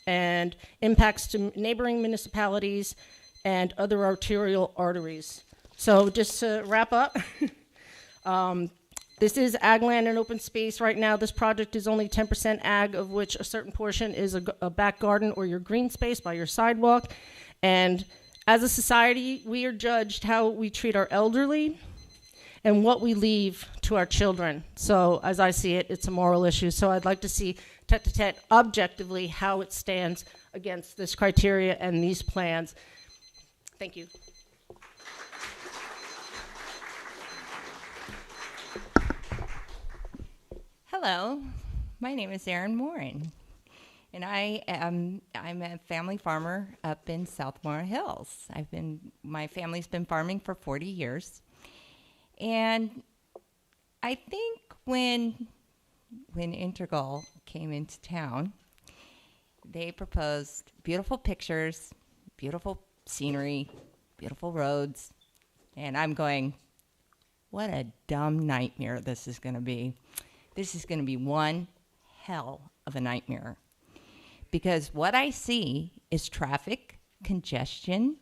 and impacts to neighboring municipalities and other arterial arteries. So just to wrap up, this is ag land and open space right now. This project is only 10% ag, of which a certain portion is a back garden or your green space by your sidewalk. And as a society, we are judged how we treat our elderly and what we leave to our children. So as I see it, it's a moral issue. So I'd like to see tete-a-tete objectively how it stands against this criteria and these plans. Thank you. Hello, my name is Erin Morin, and I'm a family farmer up in South Morro Hills. My family's been farming for 40 years, and I think when Integral came into town, they proposed beautiful pictures, beautiful scenery, beautiful roads, and I'm going, what a dumb nightmare this is going to be. This is going to be one hell of a nightmare, because what I see is traffic congestion.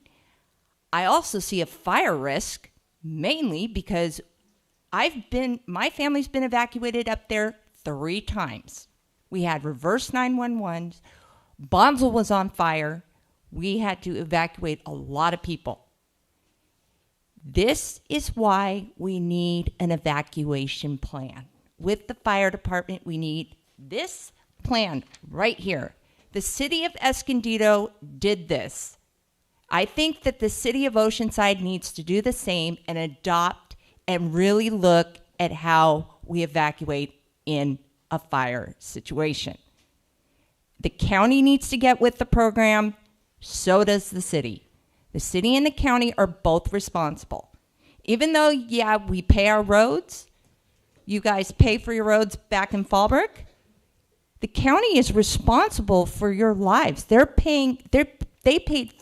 I also see a fire risk, mainly because my family's been evacuated up there 3 times. We had reverse 911s. Bonsall was on fire. We had to evacuate a lot of people. This is why we need an evacuation plan. With the fire department, we need this plan right here. The city of Escondido did this. I think that the city of Oceanside needs to do the same and adopt and really look at how we evacuate in a fire situation. The county needs to get with the program, so does the city. The city and the county are both responsible. Even though, yeah, we pay our roads, you guys pay for your roads back in Fallbrook, the county is responsible for your lives. They paid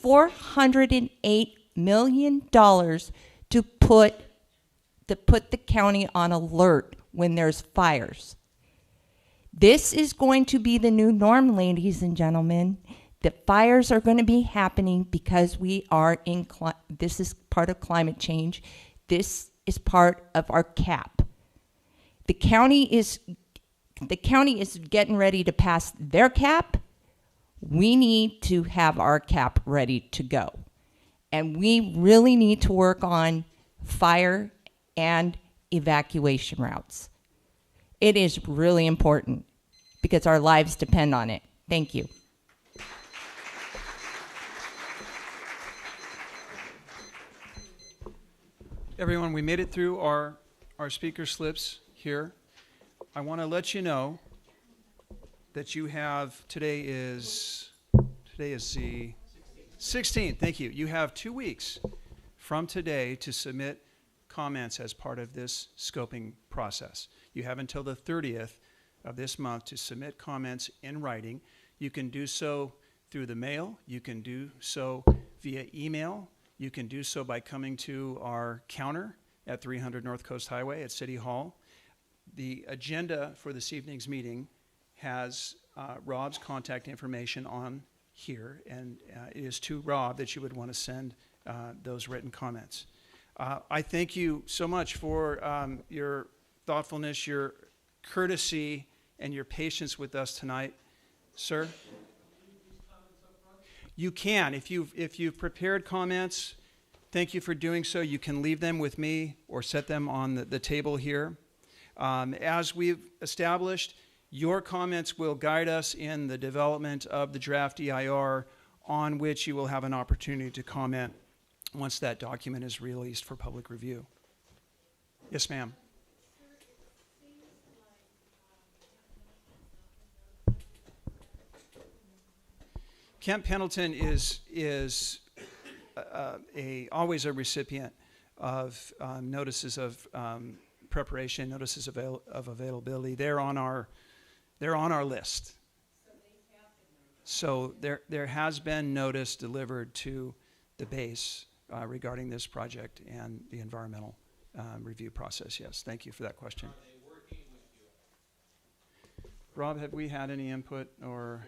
$408 million to put the county on alert when there's fires. This is going to be the new norm, ladies and gentlemen. The fires are going to be happening because we are this is part of climate change. This is part of our cap. The county is getting ready to pass their cap. We need to have our cap ready to go. And we really need to work on fire and evacuation routes. It is really important because our lives depend on it. Thank you. Everyone, we made it through our speaker slips here. I want to let you know that you have, today is the 16th. Thank you. You have 2 weeks from today to submit comments as part of this scoping process. You have until the 30th of this month to submit comments in writing. You can do so through the mail. You can do so via email. You can do so by coming to our counter at 300 North Coast Highway at City Hall. The agenda for this evening's meeting has Rob's contact information on here, and it is to Rob that you would want to send those written comments. I thank you so much for your thoughtfulness, your courtesy, and your patience with us tonight. Sir? You can. If you've prepared comments, thank you for doing so. You can leave them with me or set them on the table here. As we've established, your comments will guide us in the development of the draft EIR, on which you will have an opportunity to comment once that document is released for public review. Yes, ma'am. Camp Pendleton is always a recipient of notices of preparation, notices of availability. They're on our list. So there has been notice delivered to the base regarding this project and the environmental review process. Yes, thank you for that question. Are they working with you? Rob, have we had any input or?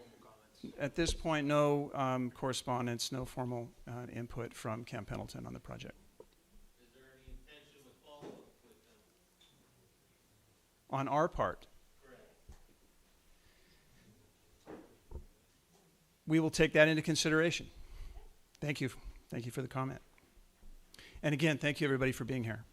At this point, no correspondence, no formal input from Camp Pendleton on the project. Is there any intention with follow-up with them? On our part? Correct. We will take that into consideration. Thank you. Thank you for the comment. And again, thank you everybody for being here.